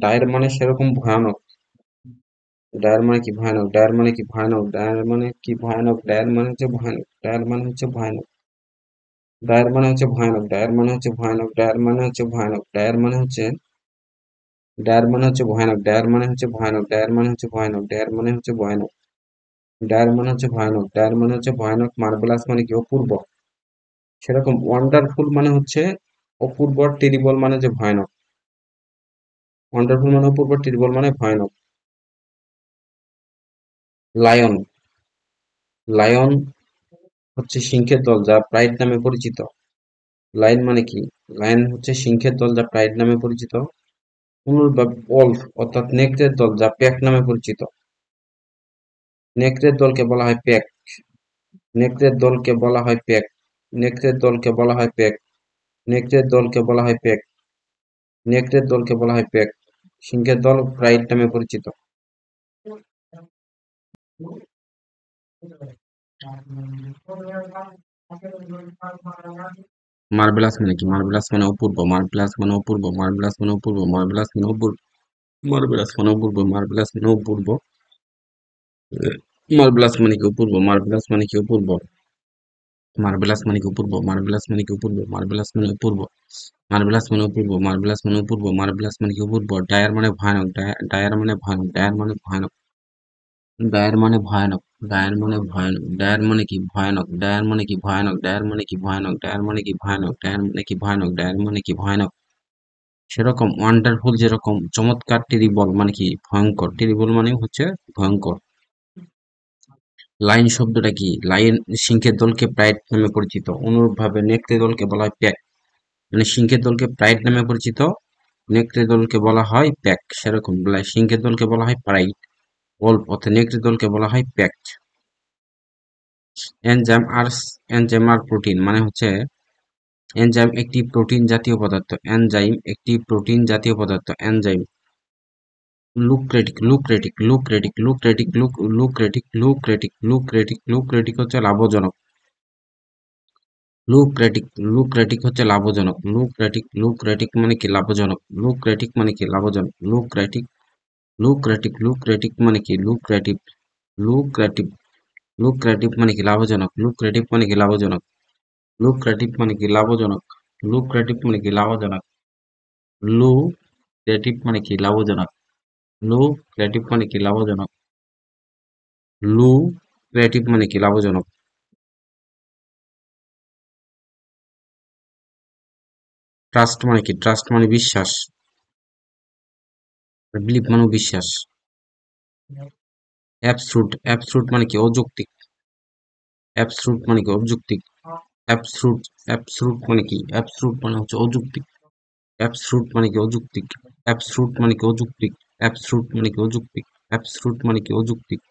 ডায়ার মানে সেরকম ভয়ানক, ডায়ার মানে কি ভয়ানক, ডায়ার মানে কি ভয়ানক, ডায়ার মানে কি ভয়ানক, ডায়ার মানে হচ্ছে ভয়ানক, ডায়ার মানে হচ্ছে ভয়ানক, ডায়ার মানে হচ্ছে ভয়ানক, ডায়ার মানে হচ্ছে ভয়ানক, ডায়ার মানে হচ্ছে ভয়ানক, ডায়ার মানে হচ্ছে, ডায়ার মানে হচ্ছে ভয়ানক, ডায়ার মানে হচ্ছে ভয়ানক, ডায়ার মানে হচ্ছে ভয়ানক, ডায়ার মানে হচ্ছে ভয়ানক, ডায়ার মানে হচ্ছে ভয়ানক, ডায়ার মানে হচ্ছে ভয়ানক, মার্বেলাস মানে কি অপূর্ব, সেরকম ওয়ান্ডারফুল মানে হচ্ছে অপূর্ব, টেরিবল মানে যে ভয়ানক, ওয়ান্ডারফুল মানে অপূর্ব, টেরিবল মানে ভয়ানক। লায়ন, লায়ন হচ্ছে সিংহের দল যা প্রাইড নামে পরিচিত, লায়ন মানে কি, লায়ন হচ্ছে সিংহের দল যা প্রাইড নামে পরিচিত, অনুরূপ ওলফ অর্থাৎ নেকড়ের দল যা প্যাক নামে পরিচিত, নেকড়ের দলকে বলা হয় প্যাক, নেকড়ের দলকে বলা হয় প্যাক, নেকড়ের দলকে বলা হয় প্যাক, নেকড়ের দলকে বলা হয় প্যাক, নেকড়ের দলকে বলা হয় প্যাক, সিংহের দল প্রাইড নামে পরিচিত। মার্বেলাস মানে কি, মার্বেলাস মানে অপূর্ব, মার্বেলাস মানে অপূর্ব, মার্বেলাস মানে অপূর্ব, মার্বেলাস মানে অপূর্ব, মার্বেলাস মানে অপূর্ব, মার্বেলাস মানে অপূর্ব, মার্বেলাস মানে কি অপূর্ব, মার্বেলাস মানে কি অপূর্ব, মার্বেলাস মানে কি অপূর্ব, মার্বেলাস মানে কি অপূর্ব, মার্বেলাস মানে অপূর্ব, মার্বেলাস মানে অপূর্ব, মার্বেলাস মানে অপূর্ব, মার্বেলাস মানে কি অপূর্ব, ডায়ার মানে ভয়ানক, ডায়ার মানে ভয়ানক, ডায়ার মানে ভয়ানক, ডায়ার মানে ভয়ানক, ডায়ার মানে ভয়ানক, ডায়ার মানে কি ভয়ানক, ডায়ার মানে কি ভয়ানক, ডায়ার মানে কি ভয়ানক, ডায়ার মানে কি ভয়ানক, ডায়ার মানে কি ভয়ানক, ডায়ার মানে কি ভয়ানক, সেরকম ওয়ান্ডারফুল যেরকম চমৎকার, টেরিবল মানে কি ভয়ঙ্কর, টেরিবল মানে হচ্ছে ভয়ঙ্কর। লায়ন শব্দটা কি? লায়ন সিংহের দলকে প্রাইড নামে পরিচিত। অনুরূপভাবে নেকড়ে দলকে বলা হয় প্যাক। মানে সিংহের দলকে প্রাইড নামে পরিচিত, নেকড়ে দলকে বলা হয় প্যাক। সেরকম সিংহের দলকে বলা হয় প্রাইড, wolf অর্থাৎ নেকড়ে দলকে বলা হয় প্যাক। এনজাইম আর এনজাইম আর প্রোটিন মানে হচ্ছে এনজাইম একটি প্রোটিন জাতীয় পদার্থ। এনজাইম একটি প্রোটিন জাতীয় পদার্থ। এনজাইম লুক্রেটিক লুক্রেটিক লুক্রেটিক লুক্রেটিক লুক্রেটিক লুক্রেটিক লুক্রেটিক লুক্রেটিক হচ্ছে লাভজনক। লুক্রেটিক লুক্রেটিক হচ্ছে লাভজনক। লুক্রেটিক লুক্রেটিক মানে কি লাভজনক। লুক্রেটিক মানে কি লাভজনক। লুক্রেটিক লুক্রেটিক লুক্রেটিক মানে কি লুক্রেটিভ। লুক্রেটিভ লুক্রেটিভ মানে কি লাভজনক। লুক্রেটিভ মানে কি লাভজনক। লুক্রেটিভ মানে কি লাভজনক। লুক্রেটিভ মানে কি লাভজনক। লুক্রেটিভ মানে কি লাভজনক। লুক্রেটিভ মানে কি লাভজনক। লুক্রেটিভ মানে কি লাভজনক। ট্রাস্ট মানে কি? ট্রাস্ট মানে বিশ্বাস। বিলিভ মানে বিশ্বাস। অ্যাবসুট অ্যাবসুট মানে কি অযৌক্তিক। অ্যাবসুট মানে কি অযৌক্তিক। অ্যাবসুট অ্যাবসুট মানে কি? অ্যাবসুট মানে হচ্ছে অযৌক্তিক। অ্যাবসুট মানে কি অযৌক্তিক। অ্যাবসুট মানে কি অযৌক্তিক। অ্যাবসুট মানে কি অযৌক্তিক। অ্যাবসুট মানে কি অযৌক্তিক।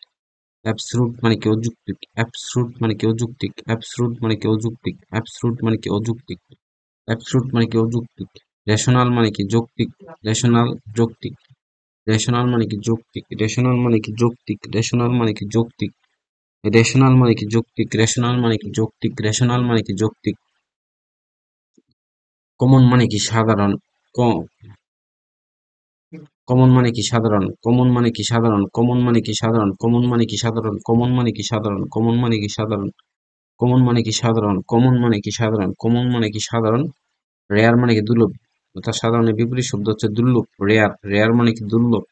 অ্যাবসুট মানে কি অযৌক্তিক। অ্যাবসুট মানে কি অযৌক্তিক। অ্যাবসুট মানে কি অযৌক্তিক। অ্যাবসুট মানে কি অযৌক্তিক। অ্যাবসুট মানে কি অযৌক্তিক। রেশনাল মানে কি যৌক্তিক। রেশনাল যৌক্তিক। রেশনাল মানে কি যৌক্তিক। রেশনাল মানে কি যৌক্তিক। রেশনাল মানে কি যৌক্তিক। রেশনাল মানে কি যৌক্তিক। রেশনাল মানে কি যৌক্তিক। রেশনাল মানে কি যৌক্তিক। কমন মানে কি সাধারণ। কমন মানে কি সাধারণ। কমন মানে কি সাধারণ। কমন মানে কি সাধারণ। কমন মানে কি সাধারণ। কমন মানে কি সাধারণ। কমন মানে কি সাধারণ। কমন মানে কি সাধারণ। কমন মানে কি সাধারণ। কমন মানে কি সাধারণ। রেয়ার মানে কি দুর্লভ। অর্থাৎ সাধারণের বিপরীত শব্দ হচ্ছে দুর্লভ। রেয়ার রেয়ার মানে কি দুর্লভ।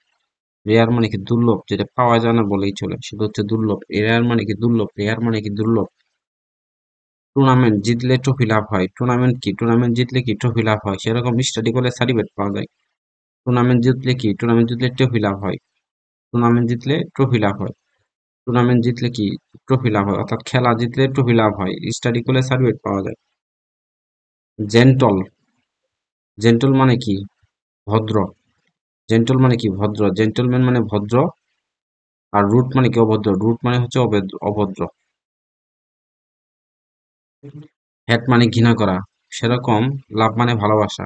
রেয়ার মানে কি দুর্লভ, যেটা পাওয়া যায় না বলেই চলে, সেটা হচ্ছে দুর্লভ। রেয়ার মানে কি দুর্লভ। রেয়ার মানে কি দুর্লভ। টুর্নামেন্ট জিতলে ট্রফি লাভ হয়। টুর্নামেন্ট কি? টুর্নামেন্ট জিতলে কি ট্রফি লাভ হয়। সেরকম স্টাডি করলে সার্টিফিকেট পাওয়া যায়। টুর্নামেন্ট জিতলে কি? টুর্নামেন্ট জিতলে ট্রফি লাভ হয়। টুর্নামেন্ট জিতলে ট্রফি লাভ হয়। টুর্নামেন্ট জিতলে কি? ট্রফি লাভ হয়। অর্থাৎ খেলা জিতলে ট্রফি লাভ হয়। স্টাডি করলে সার্টিফিকেট পাওয়া যায়। জেন্টল জেন্টল মানে কি? ভদ্র। জেন্টল মানে কি? ভদ্র। জেন্টলম্যান মানে ভদ্র। আর রুট মানে কি? অভদ্র। রুট মানে হচ্ছে অভদ্র। হ্যাট মানে ঘৃণা করা। সেরকম লাভ মানে ভালোবাসা।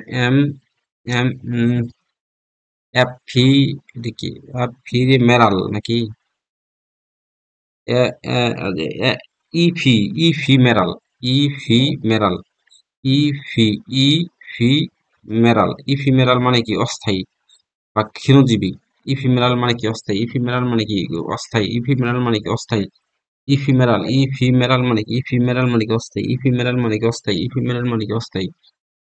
এম এম ফি এটা কি? ফিরে মেরাল নাকি? এ- এ- এ- ইফি ইফি মেরাল। ইফি মেরাল। ইফি ইফি মেরাল। ইফিমেরাল মানে কি? অস্থায়ী বা ক্ষীণজীবী। ইফিমেরাল মানে কি? অস্থায়ী। ইফিমেরাল মানে কি? অস্থায়ী। ইফিমেরাল মানে কি? অস্থায়ী। ইফিমেরাল ইফিমেরাল মানে কি? ইফিমেরাল মানে কি? অস্থায়ী। ইফিমেরাল মানে কি? অস্থায়ী। ইফিমেরাল মানে কি? অস্থায়ী।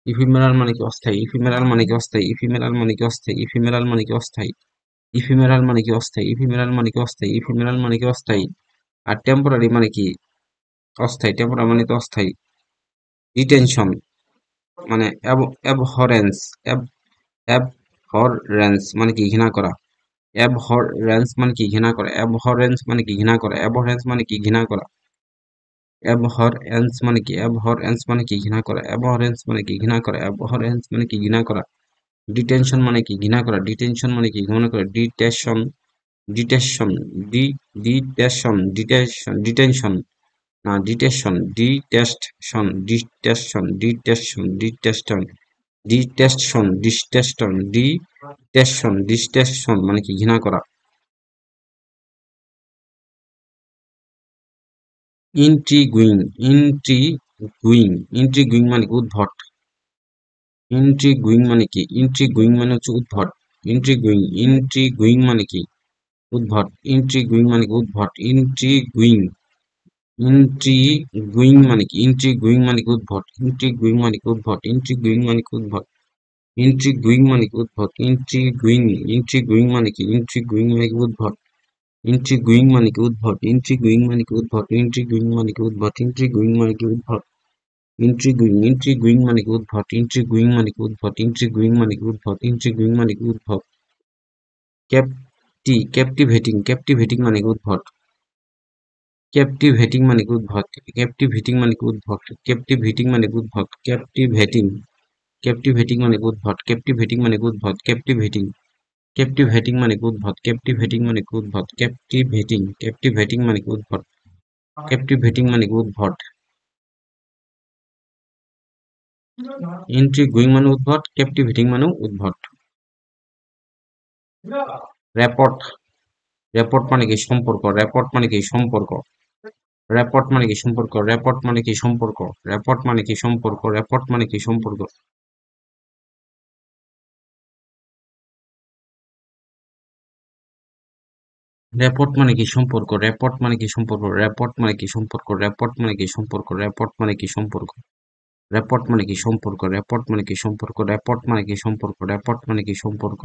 ইফিমেরাল মানে কি? অস্থায়ী। ইফিমেরাল মানে কি? অস্থায়ী। ইফিমেরাল মানে কি? অস্থায়ী। ইফিমেরাল মানে কি? অস্থায়ী। ইফিমেরাল মানে কি? অস্থায়ী। ইফিমেরাল মানে কি? অস্থায়ী। ইফিমেরাল মানে কি? অস্থায়ী। আর টেম্পোরারি মানে কি? অস্থায়ী। টেম্পোরারি মানে তো অস্থায়ী। ডিটেনশন মানে অ্যাবহরেন্স। অ্যাবহরেন্স মানে কি? ঘৃণা করা। অ্যাবহরেন্স মানে কি? ঘৃণা করা। অ্যাবহরেন্স মানে কি? ঘৃণা করা। অ্যাবহরেন্স মানে কি? ঘৃণা করা। অ্যাবহরেন্স মানে কি? অ্যাবহরেন্স মানে কি? ঘৃণা করা। অ্যাবহরেন্স মানে কি? ঘৃণা করা। অ্যাবহরেন্স মানে কি? ঘৃণা করা। ডিটেনশন মানে কি? ঘৃণা করা। ডিটেনশন মানে কি? ঘৃণা করা। ডিটেনশন ডিটেনশন ডি ডিটেনশন ডিটেনশন ডিটেনশন না detention detention detention detention detention detention detention detention detention মানে কি? ঘৃণা করা। ইন্ট্রিগুইং ইন্ট্রিগুইং ইন্ট্রিগুইং মানে কি? উদ্ভট। ইন্ট্রিগুইং মানে কি? ইন্ট্রিগুইং মানে হচ্ছে উদ্ভট। ইন্ট্রিগুইং মানে কি? উদ্ভট। ইন্ট্রিগুইং মানে কি? উদ্ভট। ইন্ট্রিগুইং মানে কি? ইন্ট্রিগুইং মানে কি? উদ্ভট। ইন্ট্রিগুইং মানে কি? উদ্ভট। ইন্ট্রিগুইং মানে কি? উদ্ভট। ইন্ট্রিগুইং মানে কি? উদ্ভট। ইন্ট্রিগুইং মানে কি? ইন্ট্রিগুইং মানে কি? উদ্ভট। ইন্ট্রিগুইং মানে কি? উদ্ভট। ইন্ট্রিগুইং মানে কি? উদ্ভট। ইন্ট্রিগুইং মানে কি? উদ্ভট। ইন্ট্রিগুইং মানে কি? উদ্ভট। ইন্ট্রিগুইং মানে কি উদ্ভট, ইন্ট্রিগুইং মানে কি উদ্ভট, ইন্ট্রিগুইং মানে কি উদ্ভট, ইন্ট্রিগুইং মানে কি উদ্ভট। ক্যাপটিভেটিং মানে কি উদ্ভট, ক্যাপটিভেটিং মানে কি উদ্ভট, ক্যাপটিভেটিং মানে কি উদ্ভট, ক্যাপটিভেটিং মানে কি উদ্ভট, ক্যাপটিভেটিং মানে কি উদ্ভট, ক্যাপটিভেটিং মানে কি উদ্ভট, ক্যাপটিভেটিং মানে কি উদ্ভট, ক্যাপটিভেটিং মানে কি উদ্ভট, ক্যাপটিভেটিং মানে কি উদ্ভট, ক্যাপটিভেটিং মানে কি উদ্ভট। ইন্ট্রিগুইং মানে উদ্ভট, ক্যাপটিভেটিং মানে উদ্ভট। র্যাপট, র্যাপট মানে কি সম্পর্ক, র্যাপট মানে কি সম্পর্ক, র্যাপট মানে কি সম্পর্ক, র্যাপট মানে কি সম্পর্ক, র্যাপট মানে কি সম্পর্ক, র্যাপট মানে কি সম্পর্ক। র্যাপট মানে কি সম্পর্ক, র্যাপট মানে কি সম্পর্ক, র্যাপট মানে কি সম্পর্ক, র্যাপট মানে কি সম্পর্ক, র্যাপট মানে কি সম্পর্ক, র্যাপট মানে কি সম্পর্ক, র্যাপট মানে কি সম্পর্ক, র্যাপট মানে কি সম্পর্ক, র্যাপট মানে কি সম্পর্ক,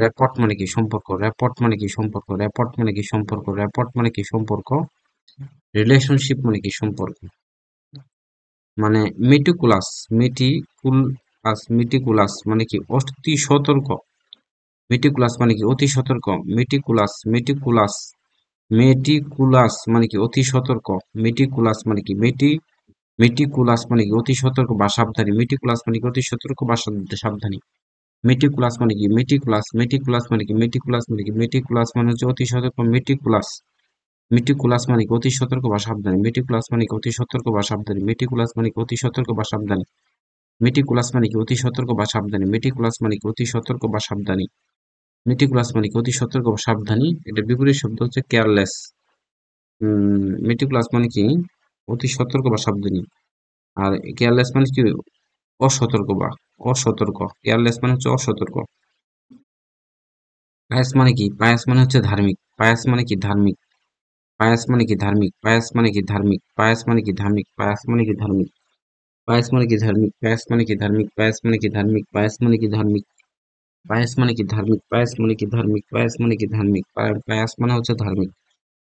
র্যাপট মানে কি সম্পর্ক, র্যাপট মানে কি সম্পর্ক, র্যাপট মানে কি সম্পর্ক, র্যাপট মানে কি সম্পর্ক। রিলেশনশিপ মানে কি সম্পর্ক, মানে মেটিকুলাস, মেটিকুলাস মানে কি অতি সতর্ক, মেটিকুলাস মানে কি অতি সতর্ক, মেটিকুলাস মানে কি অতি সতর্ক, মেটিকুলাস মানে কি মেটিকুলাস মানে কি অতি সতর্ক বা সাবধানী, মেটিকুলাস মানে কি অতি সতর্ক বা সাবধানী, মেটিকুলাস মানে কি মেটিকুলাস মানে কি মেটিকুলাস মানে হচ্ছে অতি সতর্ক, মেটিকুলাস মানে কি অতি সতর্ক বা সাবধানী, মেটিকুলাস মানে কি অতি সতর্ক বা সাবধানী, মেটিকুলাস মানে কি অতি সতর্ক বা সাবধানী, মেটিকুলাস মানে কি অতি সতর্ক বা সাবধানী, মেটিকুলাস মানে কি অতি সতর্ক বা সাবধানী, মেটিকুলাস মানে কি অতি সতর্ক বা সাবধানী। এটা বিপরীত শব্দ হচ্ছে কেয়ারলেস। মেটিকুলাস মানে কি অতি সতর্ক বা সাবধানী, আর কেয়ারলেস মানে কি অসতর্ক, কেয়ারলেস মানে হচ্ছে অসতর্ক। পায়াস মানে কি, পায়াস মানে হচ্ছে ধার্মিক, পায়াস মানে কি ধার্মিক, পায়াস মানে কি ধার্মিক, পায়াস মানে কি ধার্মিক, পায়াস মানে কি ধার্মিক, পায়াস মানে কি ধার্মিক, পায়াস মানে কি ধার্মিক, পায়াস মানে কি ধার্মিক, পায়াস মানে কি ধার্মিক, পায়াস মানে কি ধার্মিক, পায়াস মানে কি ধার্মিক, পায়াস মানে কি ধার্মিক, পায়াস মানে কি ধার্মিক, পায়াস মানে হচ্ছে ধার্মিক,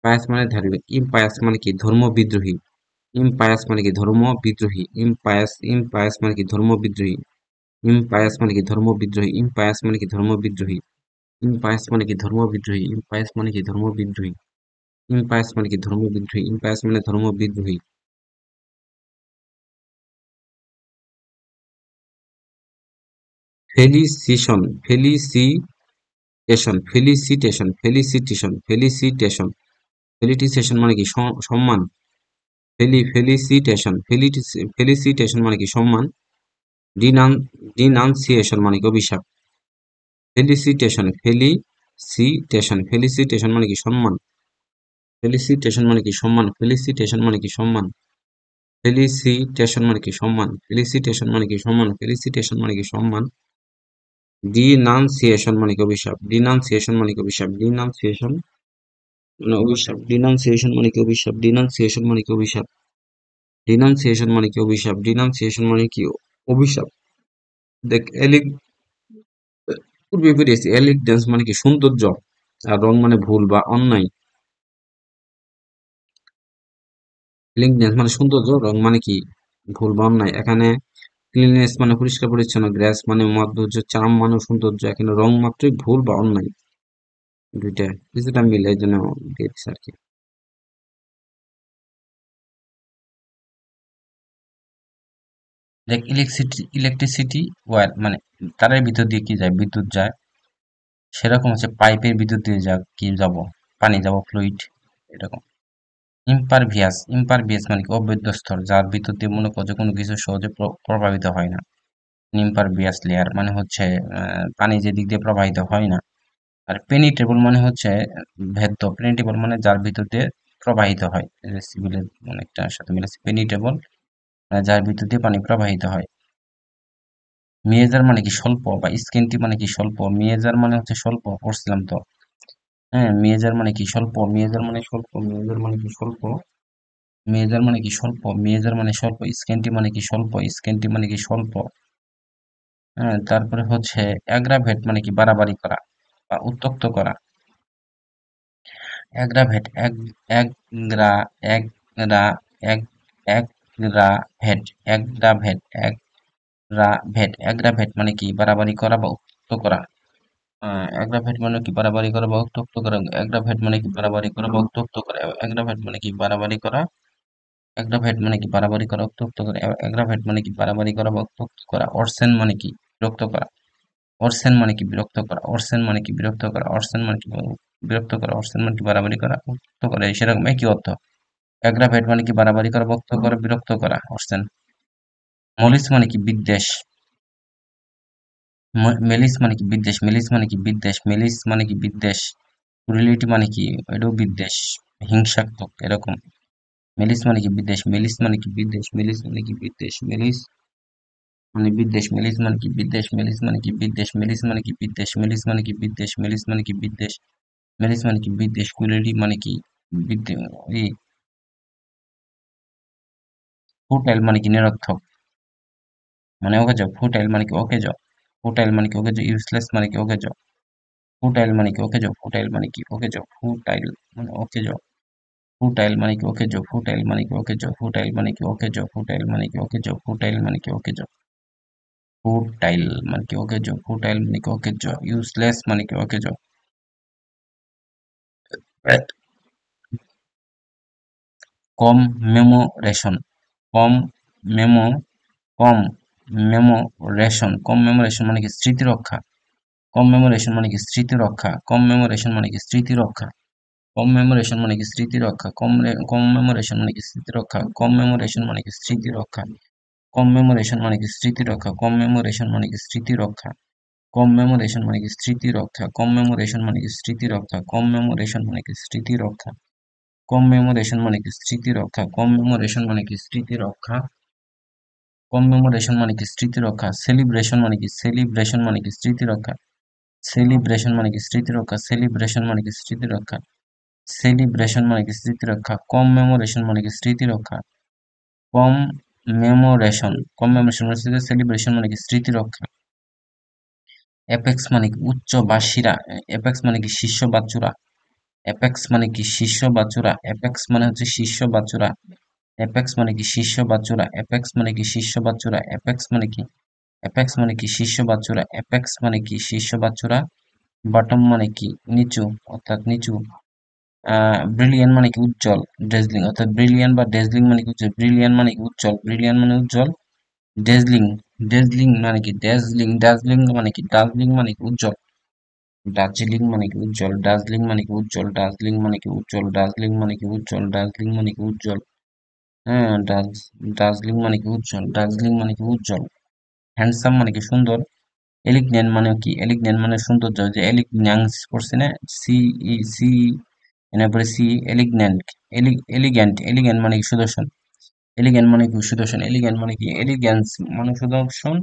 পায়াস মানে ধার্মিক। ইমপায়াস মানে কি ধর্ম বিদ্রোহী, ইমপায়াস মানে কি ধর্ম বিদ্রোহী, ইমপায়াস মানে কি ধর্ম বিদ্রোহী, ইমপায়াস মানে কি ধর্ম বিদ্রোহী, ইমপায়াস মানে কি ধর্ম বিদ্রোহী, ইমপায়াস মানে কি ধর্ম বিদ্রোহী, ইমপায়াস মানে কি ধর্ম বিদ্রোহী, ইমপায়াস মানে কি ধর্ম বিদ্রোহী, ইমপায়াস মানে ধর্ম বিদ্রোহী। ফেলিসিশন, ফেলিসিটেশন, ফেলিসিটেশন মানে কি সম্মান, ফেলিসিটেশন মানে কি সম্মান, ডিনান ডিনাউন্সিয়েশন মানে কি অভিশাপ, ফেলিসিটেশন মানে কি সম্মান, ফেলিসিটেশন মানে কি সম্মান, ফেলিসিটেশন মানে কি সম্মান, ফেলিসিটেশন মানে কি সম্মান, ফেলিসিটেশন মানে কি সম্মান, ফেলিসিটেশন মানে কি সম্মান। ডিনাউন্সিয়েশন মানে কি অভিশাপ, ডিনাউন্সিয়েশন মানে কি অভিশাপ, ডিনাউন্সিয়েশন মানে অভিশাপ, ডিনাউন্সিয়েশন মানে কি অভিশাপ, ডিনাউন্সিয়েশন মানে কি অভিশাপ, ডিনাউন্সিয়েশন মানে কি অভিশাপ, ডিনাউন্সিয়েশন মানে কি অভিশাপ। দেখ পূর্বে পড়েছি এলিগেন্স মানে কি সৌন্দর্য, আর রং মানে ভুল বা অন্যায়, এলিগেন্স মানে সৌন্দর্য, রং মানে কি ভুল বা অন্যায়। এখানে ক্লিননেস মানে পরিষ্কার পরিচ্ছন্ন, গ্রেস মানে মাধুর্য, চার্ম মানে সৌন্দর্য, এখানে রং মাত্রই ভুল বা অন্যায়, দুইটা কিছুটা মিলে এই জন্য দিয়ে দিচ্ছে আর কি। দেখ ইলেকট্রিসিটি ওয়্যার মানে তারের ভিতর দিয়ে কি যায়, বিদ্যুৎ যায়, সেরকম হচ্ছে পাইপের ভিতর দিয়ে যা কি যাব, পানি যাব, ফ্লুইড, এরকম। ইমপারভিয়াস মানে কি অবৈধ স্তর, যার ভিতর দিয়ে মনে করো যে কোনো কিছু সহজে প্রভাবিত হয় না। ইমপারভিয়াস লেয়ার মানে হচ্ছে পানি যে দিক দিয়ে প্রবাহিত হয় না। আর পেনিট্রেবল মানে হচ্ছে ভেদ্য, পেনিট্রেবল মানে যার ভিতর দিয়ে প্রবাহিত হয়, সিভিলের অনেকটার সাথে মিলেছে, পেনিট্রেবল যার ভিতর দিয়ে পানি প্রবাহিত হয়। মেজার মানে কি স্বল্প, বা স্কেন্টি মানে কি স্বল্প, মেজার মানে হচ্ছে স্বল্প, পড়ছিলাম তো। হ্যাঁ, মেজার মানে কি স্বল্প, মেজার মানে স্বল্প, মেজার মানে কি স্বল্প, মেজার মানে কি স্বল্প, মেজার মানে স্বল্প, স্কেন্টি মানে কি স্বল্প, স্কেন্টি মানে কি স্বল্প। হ্যাঁ, তারপরে হচ্ছে অ্যাগ্রাভেট মানে কি বাড়াবাড়ি করা বা উত্তক্ত করা, অ্যাগ্রাভেট, এক, এক গ্রা, এক রা, এক, এক গ্রাভেট, এগ্রাভেট, এগ্রাভেট, এগ্রাভেট মানে কি বাড়াবাড়ি করা বা উত্ত্যক্ত করা। এগ্রাভেট মানে কি বাড়াবাড়ি করা বা উত্ত্যক্ত করা। এগ্রাভেট মানে কি বাড়াবাড়ি করা বা উত্ত্যক্ত করা। এগ্রাভেট মানে কি বাড়াবাড়ি করা। এগ্রাভেট মানে কি বাড়াবাড়ি করা উত্ত্যক্ত করা। এগ্রাভেট মানে কি বাড়াবাড়ি করা বা উত্ত্যক্ত করা। অরসেন মানে কি বিরক্ত করা। অরসেন মানে কি বিরক্ত করা। অরসেন মানে কি বিরক্ত করা। অরসেন মানে কি বিরক্ত করা। অরসেন মানে কি বাড়াবাড়ি করা উত্ত্যক্ত করা। সেরকম একই অর্থ। এগ্রাভেট মানে কি বাড়াবাড়ি করা, বক্ত করা, বিরক্ত করা। অরসেন। মলিস মানে কি বিদ্বেষ। মেলিস মানে কি বিদ্বেষ। মেলিস মানে কি বিদ্বেষ। মেলিস মানে কি বিদ্বেষ। ক্রুয়েলিটি মানে কি এটাও বিদ্বেষ, হিংসাত্মক এরকম। মেলিস মানে কি বিদ্বেষ। মেলিস মানে কি বিদ্বেষ। মেলিস মানে কি বিদ্বেষ। মেলিস মানে বিদ্বেষ। মেলিস মানে কি বিদ্বেষ। মেলিস মানে কি বিদ্বেষ। মেলিস মানে কি বিদ্বেষ। মেলিস মানে কি বিদ্বেষ। মেলিস মানে কি বিদ্বেষ। মেলিস মানে কি বিদ্বেষ। ক্রুয়েলিটি মানে কি বিদ্বেষ। ফুটাইল মানে কি নিরর্থক, মানে ওকে যাও। ফুটাইল মানে কি ওকে যাও। ফুটাইল মানে কি ওকে যাও। ইউজলেস মানে কি ওকে যাও। ফুটাইল মানে কি ওকে যাও। ফুটাইল মানে কি ওকে যাও। ফুটাইল মানে ওকে যাও। ফুটাইল মানে কি ওকে যাও। ফুটাইল মানে কি ওকে যাও। ফুটাইল মানে কি ওকে যাও। ফুটাইল মানে কি ওকে যাও। ফুটাইল মানে কি ওকে যাও। ফুটাইল মানে কি ওকে যাও। ফুটাইল মানে কি ওকে যাও। ইউজলেস মানে কি ওকে যাও। কম মেমোরেশন। কম মেমো কম মেমোরেশন। কম মেমোরেশন মানে কি স্মৃতি রক্ষা। কম মেমোরেশন মানে কি স্মৃতি রক্ষা। কম মেমোরেশন মানে কি স্মৃতি রক্ষা। কম মেমোরেশন মানে কি স্মৃতি রক্ষা। কম মেমোরেশন মানে কি স্মৃতি রক্ষা। কম মেমোরেশন মানে কি স্মৃতি রক্ষা। কম মেমোরেশন মানে কি স্মৃতি রক্ষা। কম মেমোরেশন মানে কি স্মৃতি রক্ষা। কম মেমোরেশন মানে কি স্মৃতি রক্ষা। কম মেমোরেশন মানে কি স্মৃতি রক্ষা। কম মেমোরেশন মানে কি স্মৃতি রক্ষা। কম মেমোরেশন মানে কি স্মৃতি রক্ষা। কম মেমোরেশন মানে কি স্মৃতি রক্ষা। কম মেমোরেশন মানে কি স্মৃতি রক্ষা। সেলিব্রেশন মানে কি সেলিব্রেশন মানে কি স্মৃতি রক্ষা। সেলিব্রেশন মানে কি স্মৃতি রক্ষা। সেলিব্রেশন মানে কি স্মৃতি রক্ষা। সেলিব্রেশন মানে কি স্মৃতি রক্ষা। কম মেমোরেশন মানে কি স্মৃতি রক্ষা। কম মেমোরেশন। কম মেমোরেশন মানে সেলিব্রেশন মানে কি স্মৃতি রক্ষা। অ্যাপেক্স মানে কি উচ্চ বা শিরা। অ্যাপেক্স মানে কি শীর্ষ বা চূড়া। অ্যাপেক্স মানে কি শীর্ষ বা চূড়া। অ্যাপেক্স মানে হচ্ছে শীর্ষ বা চূড়া। অ্যাপেক্স মানে কি শীর্ষ বা চূড়া। অ্যাপেক্স মানে কি শীর্ষ বা চূড়া। অ্যাপেক্স মানে কি অ্যাপেক্স মানে কি শীর্ষ বা চূড়া। অ্যাপেক্স মানে কি শীর্ষ বা চূড়া। বটম মানে কি নিচু, অর্থাৎ নিচু। ব্রিলিয়ান মানে কি উজ্জ্বল, ডেজলিং অর্থাৎ ব্রিলিয়ান বা ডেজলিং মানে কি উজ্জ্বল। ব্রিলিয়ান মানে কি উজ্জ্বল। ব্রিলিয়ান মানে উজ্জ্বল। ডেজলিং, ডেজলিং মানে কি ডেজলিং। ডার্জিলিং মানে কি দার্জিলিং মানে কি উজ্জ্বল। দার্জিলিং মানে কি উজ্জ্বল। দার্জিলিং মানে কি উজ্জ্বল। দার্জিলিং মানে কি উজ্জ্বল। দার্জিলিং মানে কি উজ্জ্বল। দার্জিলিং মানে কি উজ্জ্বল। হ্যাঁ, দার্জিলিং মানে কি উজ্জ্বল। দার্জিলিং মানে কি উজ্জ্বল। হ্যান্ডসাম মানে কি সুন্দর। এলিগন্যান্ট মানে কি এলিগন্যান্ট মানে সৌন্দর্য, যে এলিগন্যান্স পড়ছে না, সি ই সি এর পরে সি। এলিগন্যান্ট, এলিগ্যান্ট। এলিগ্যান্ট মানে কি সুদর্শন। এলিগ্যান্ট মানে কি সুদর্শন। এলিগ্যান্ট মানে কি এলিগ্যান্স মানে সুদর্শন।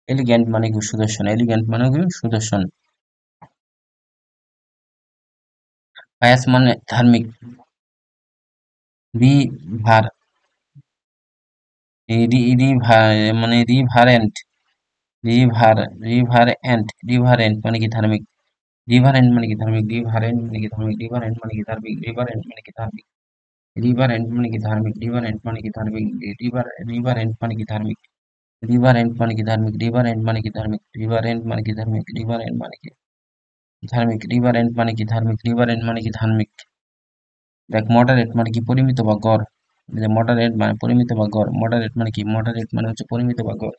এলিগ্যান্ট মানে কি সুদর্শন। এলিগ্যান্ট মানে কি সুদর্শন। পায়াস মানে ধার্মিক। রিভার, মানে রিভারেন্ট। রিভার রিভারেন্ট মানে কি ধার্মিক। রিভারেন্ট মানে কি ধার্মিক। রিভারেন্ট মানে কি ধার্মিক। রিভারেন্ট মানে কি ধার্মিক। রিভারেন্ট মানে কি ধার্মিক। রিভারেন্ট মানে কি ধার্মিক। রিভারেন্ট মানে কি ধার্মিক। রিভারেন্ট মানে কি ধার্মিক। রিভারেন্ট মানে কি ধার্মিক। রিভারেন্ট মানে কি ধার্মিক। রিভারেন্ট মানে কি ধার্মিক। রিভারেন্ট মানে কি ধার্মিক। রিভারেন্ট মানে কি ধার্মিক। রিভারেন্ট মানে কি ধার্মিক। দেখ, মডারেট মানে কি পরিমিত বা গড়। যে মডারেট মানে পরিমিত বা গড়। মডারেট মানে কি মডারেট মানে হচ্ছে পরিমিত বা গড়।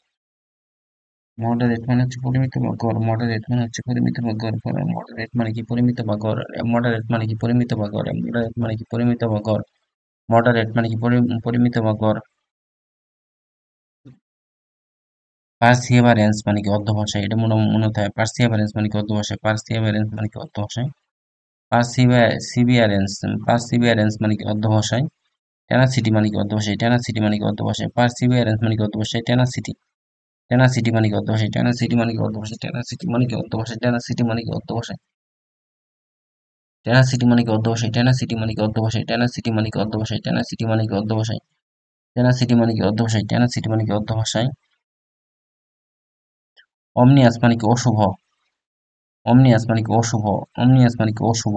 মডারেট মানে হচ্ছে পরিমিত বা গড়। মডারেট মানে হচ্ছে পরিমিত বা গড়। মডারেট মানে কি পরিমিত বা গড়। মডারেট মানে কি পরিমিত বা গড়। মডারেট মানে কি পরিমিত বা গড়। মডারেট মানে কি পরিমিত বা গড়। পার্সিয়াভারেন্স মানে কি অধ্যবসায়। এটা মনে মনে হয় পার্সিয়াভারেন্স মানে কি অধ্যবসায়। পার্সিয়াভারেন্স মানে কি অধ্যবসায়। পার্সিভিয়ারেন্স, পার্সিভিয়ারেন্স মানে কি অধ্যবসায়। টেনাসিটি মানে কি অধ্যবসায়। টেনাসিটি মানে কি অধ্যবসায়। পার্সিভিয়ারেন্স মানে কি অধ্যবসায়। টেনাসিটি, টেনাসিটি মানে কি অধ্যবসায়। টেনাসিটি মানে কি অধ্যবসায়। টেনাসিটি মানে কি অধ্যবসায়। টেনাসিটি মানে কি অধ্যবসায়। টেনাসিটি মানে কি অধ্যবসায়। টেনাসিটি মানে কি অধ্যবসায়। টেনাসিটি মানে কি অধ্যবসায়। টেনাসিটি মানে কি অধ্যবসায়। টেনাসিটি মানে কি অধ্যবসায়। টেনাসিটি মানে কি অধ্যবসায়। অমনিয়াস মানে কি অশুভ। অমনিয়াস মানে কি অশুভ। অমনিয়াস মানে কি অশুভ।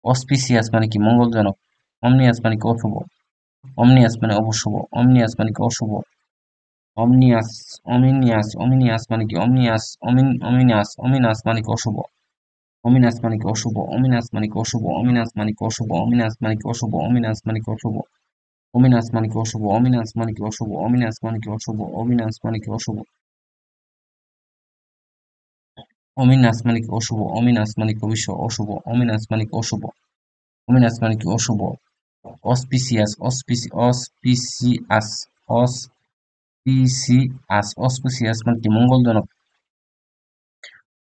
অসপিসিয়াস মানে কি মঙ্গলজনক। অমনিয়াস মানে কি অশুভ। অমনিয়াস মানে অশুভ, অমনিয়াস মানে কি অশুভ, অমনিয়াস, অমিনিয়াস, অমিনিয়াস মানে কি অমনিয়াস, অমিনাস, অমিনাস মানে কি অশুভ, অমিনাস মানে কি অশুভ, অমিনাস মানে কি অশুভ, অমিনাস মানে কি অশুভ, অমিনাস মানে কি অশুভ, অমিনাস মানে কি অশুভ, অমিনাস মানে কি অশুভ, অমিনাস মানে কি অশুভ, অমিনাস মানে কি অশুভ, অমিনাস মানে কি অশুভ, অমিনাস মানে কি অশুভ, অমিনাস মানে কি অবিশ্ব অশুভ, অমিনাস মানে কি অশুভ, অমিনাস মানে কি অশুভ, অসপিসিয়াস, অসপিসিয়াস, অসপিসিয়াস, অসপিসিয়াস মানে কি মঙ্গলজনক,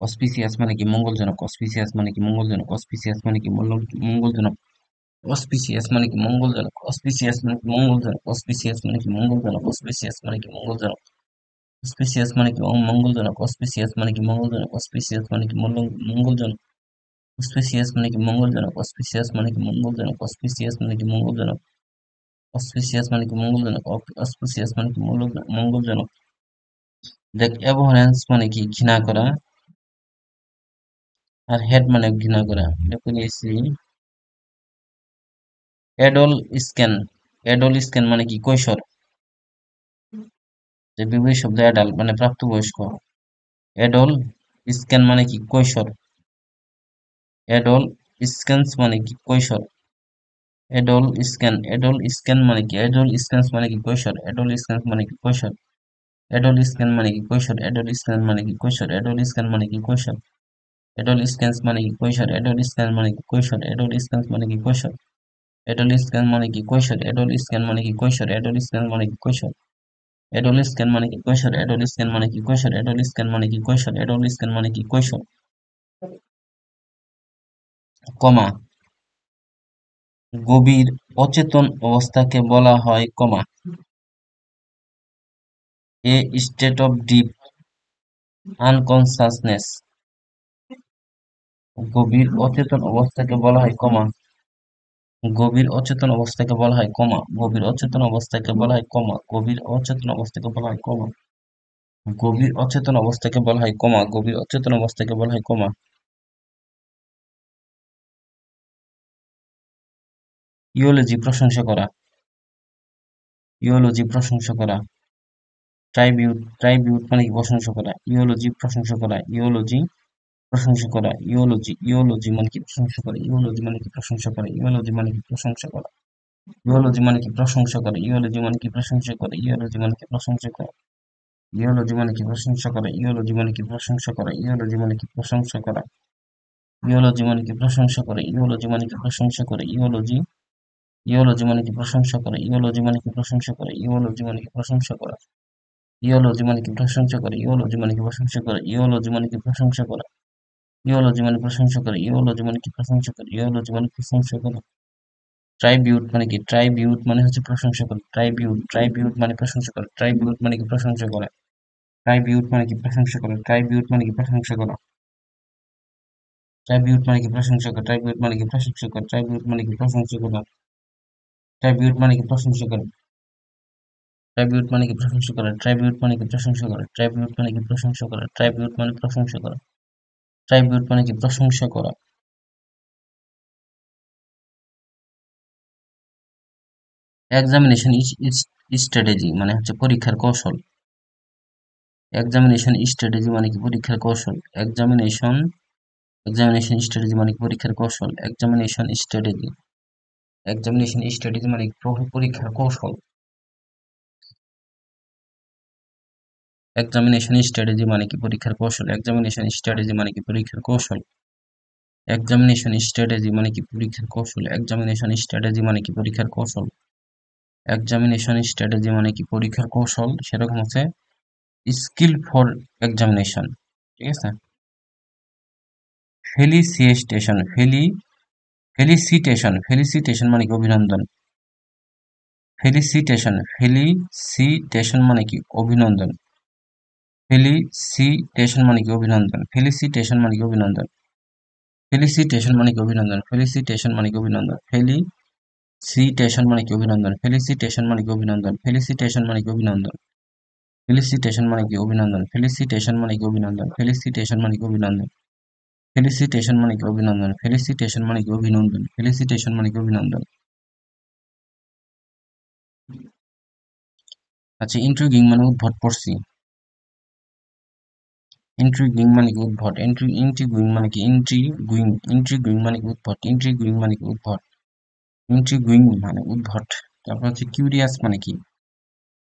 অসপিসিয়াস মানে কি মঙ্গলজনক, অসপিসিয়াস মানে কি মঙ্গলজনক, অসপিসিয়াস মানে কি মঙ্গলজনক, অসপিসিয়াস মানে কি মঙ্গলজনক, অসপিসিয়াস মানে কি মঙ্গলজনক, অসপিসিয়াস মানে কি মঙ্গলজনক, অসপিসিয়াস মানে কি মঙ্গলজনক, অসপিসিয়াস মানে কি মঙ্গলজনক, অসপিসিয়াস মানে কি মঙ্গলজনক, অসপিসিয়াস মানে কি মঙ্গলজনক, অসপিসিয়াস মানে কি মঙ্গলজনক, অসপিসিয়াস মানে কি মঙ্গলজনক, অসপিসিয়াস মানে কি মঙ্গলজনক, অসপিসিয়াস মানে কি মঙ্গলজনক, অসপিসিয়াস মানে কি মঙ্গলজনক। দেখ, অ্যাবহরেন্স মানে কি ঘৃণা করা, আর হেড মানে ঘৃণা করা। দেখো নিয়েছি অ্যাডল স্ক্যান, অ্যাডল স্ক্যান মানে কি কৈশোর, যে বিপরীত শব্দ অ্যাডাল্ট মানে প্রাপ্তবয়স্ক, অ্যাডল স্ক্যান মানে কি কৈশোর, অ্যাডল স্ক্যান্স মানে কি কৈশোর, অ্যাডল স্ক্যান, অ্যাডল স্ক্যান মানে কি, অ্যাডল স্ক্যান্স মানে কি কৈশোর, অ্যাডল স্ক্যান্স মানে কি কৈশোর, অ্যাডল স্ক্যান মানে কি কৈশোর, অ্যাডল স্ক্যান মানে কি কৈশোর, অ্যাডল স্ক্যান মানে কি কৈশোর, অ্যাডল স্ক্যান্স মানে কি কৈশোর, অ্যাডল স্ক্যান মানে কি কৈশোর, অ্যাডল স্ক্যান্স মানে কি কৈশোর, অ্যাডল স্ক্যান মানে কি কৈশোর, অ্যাডল স্ক্যান মানে কি কৈশোর, অ্যাডল স্ক্যান মানে কি কৈশোর, অ্যাডল স্ক্যান মানে কি কৈশোর, অ্যাডল স্ক্যান মানে কি কৈশোর, অ্যাডল স্ক্যান মানে কি কৈশোর, অ্যাডল স্ক্যান মানে কি কৈশোর, কমা, গভীর অচেতন অবস্থাকে বলা হয় কমা, এ স্টেট অফ ডিপ আনকনসাসনেস, গভীর অচেতন অবস্থাকে বলা হয় কমা, গভীর অচেতন অবস্থাকে বলা হয় কমা, গভীর অচেতন অবস্থাকে বলা হয় কমা, গভীর অচেতন অবস্থাকে বলা হয় কমা, গভীর অচেতন অবস্থাকে বলা হয় কমা, গভীর অচেতন অবস্থাকে বলা হয় কমা। ইওলজি প্রশংসা করা, ইওলজি প্রশংসা করা, ট্রাইবিউট, ট্রাইবিউট মানে কি প্রশংসা করা, ইওলজি প্রশংসা করা, ইওলজি প্রশংসা করা, ইওলজি, ইওলজি মানে কি প্রশংসা করা, ইওলজি মানে কি প্রশংসা করা, ইওলজি মানে কি প্রশংসা করা, ইওলজি মানে কি প্রশংসা করা, ইওলজি মানে কি প্রশংসা করা, ইওলজি মানে কি প্রশংসা করা, ইওলজি মানে কি প্রশংসা করা, ইওলজি মানে কি প্রশংসা করা, ইওলজি মানে কি প্রশংসা করা, ইওলজি মানে কি প্রশংসা করে, ইওলজি মানে কি প্রশংসা করে, ইওলজি, ইওলজি মানে কি প্রশংসা করে, ইওলজি মানে কি প্রশংসা করে, ইওলজি মানে কি প্রশংসা করা, ইওলজি মানে কি প্রশংসা করে, ইওলজি মানে কি প্রশংসা করে, ইওলজি মানে কি প্রশংসা করা, ইওলজি মানে প্রশংসা করে, ইওলজি মানে কি প্রশংসা করে, ইওলজি মানে প্রশংসা করা। ট্রাইবিউট মানে কি, ট্রাইবিউট মানে হচ্ছে প্রশংসা করা, ট্রাইবিউট, ট্রাইবিউট মানে প্রশংসা করা, ট্রাইবিউট মানে কি প্রশংসা করা, ট্রাইবিউট মানে কি প্রশংসা করা, ট্রাইবিউট মানে কি প্রশংসা করা, ট্রাইবিউট মানে কি প্রশংসা করা, ট্রাইবিউট মানে কি প্রশংসা করা, ট্রাইবিউট মানে কি প্রশংসা করা, ট্রাইবিউট মানে কি প্রশংসা করা, ট্রাইবিউট মানে কি প্রশংসা করা, ট্রাইবিউট মানে কি প্রশংসা করা, ট্রাইবিউট মানে কি প্রশংসা করা, ট্রাইবিউট মানে প্রশংসা করা, ট্রাইবিউট মানে কি প্রশংসা করা। এক্সামিনেশন স্ট্র্যাটেজি মানে হচ্ছে পরীক্ষার কৌশল, এক্সামিনেশন স্ট্র্যাটেজি মানে কি পরীক্ষার কৌশল, এক্সামিনেশন, এক্সামিনেশন স্ট্র্যাটেজি মানে কি পরীক্ষার কৌশল, এক্সামিনেশন স্ট্র্যাটেজি, এক্সামিনেশন স্ট্র্যাটেজি মানে কি পরীক্ষার কৌশল, এক্সামিনেশন স্ট্র্যাটেজি মানে কি পরীক্ষার কৌশল, এক্সামিনেশন স্ট্র্যাটেজি মানে কি পরীক্ষার কৌশল, এক্সামিনেশন স্ট্র্যাটেজি মানে কি পরীক্ষার কৌশল, এক্সামিনেশন স্ট্র্যাটেজি মানে কি পরীক্ষার কৌশল, এক্সামিনেশন স্ট্র্যাটেজি মানে কি পরীক্ষার কৌশল, সেরকম হচ্ছে স্কিল ফর এক্সামিনেশন, ঠিক আছে। ফেলিসিয়েশন, ফেলিসিটেশন, ফেলিসিটেশন মানে কি অভিনন্দন, ফেলিসিটেশন, ফেলিসিটেশন মানে কি অভিনন্দন, ফেলিসিটেশন মানে কি অভিনন্দন, ফেলিসিটেশন মানে কি অভিনন্দন, ফেলিসিটেশন মানে কি অভিনন্দন, ফেলিসিটেশন মানে কি অভিনন্দন, ফেলিসিটেশন মানে কি অভিনন্দন, ফেলিসিটেশন মানে কি অভিনন্দন, ফেলিসিটেশন মানে কি অভিনন্দন, ফেলিসিটেশন মানে কি অভিনন্দন, ফেলিসিটেশন মানে কি অভিনন্দন, ফেলিসিটেশন মানে কি অভিনন্দন, ফেলিসিটেশন মানে কি অভিনন্দন, ফেলিসিটেশন মানে কি অভিনন্দন, ফেলিসিটেশন মানে কি অভিনন্দন। আচ্ছা, ইন্ট্রিগিং মানে উদ্ভট পড়ছি। ইন্ট্রিগিং মানে কি উদ্ভট, ইন্ট্রিগুইং মানে কি ইন্ট্রিগুইং মানে কি উদ্ভট, ইন্ট্রিগুইং মানে কি উদ্ভট, ইন্ট্রিগুইং মানে উদ্ভট। তারপর হচ্ছে কিউরিয়াস মানে কি,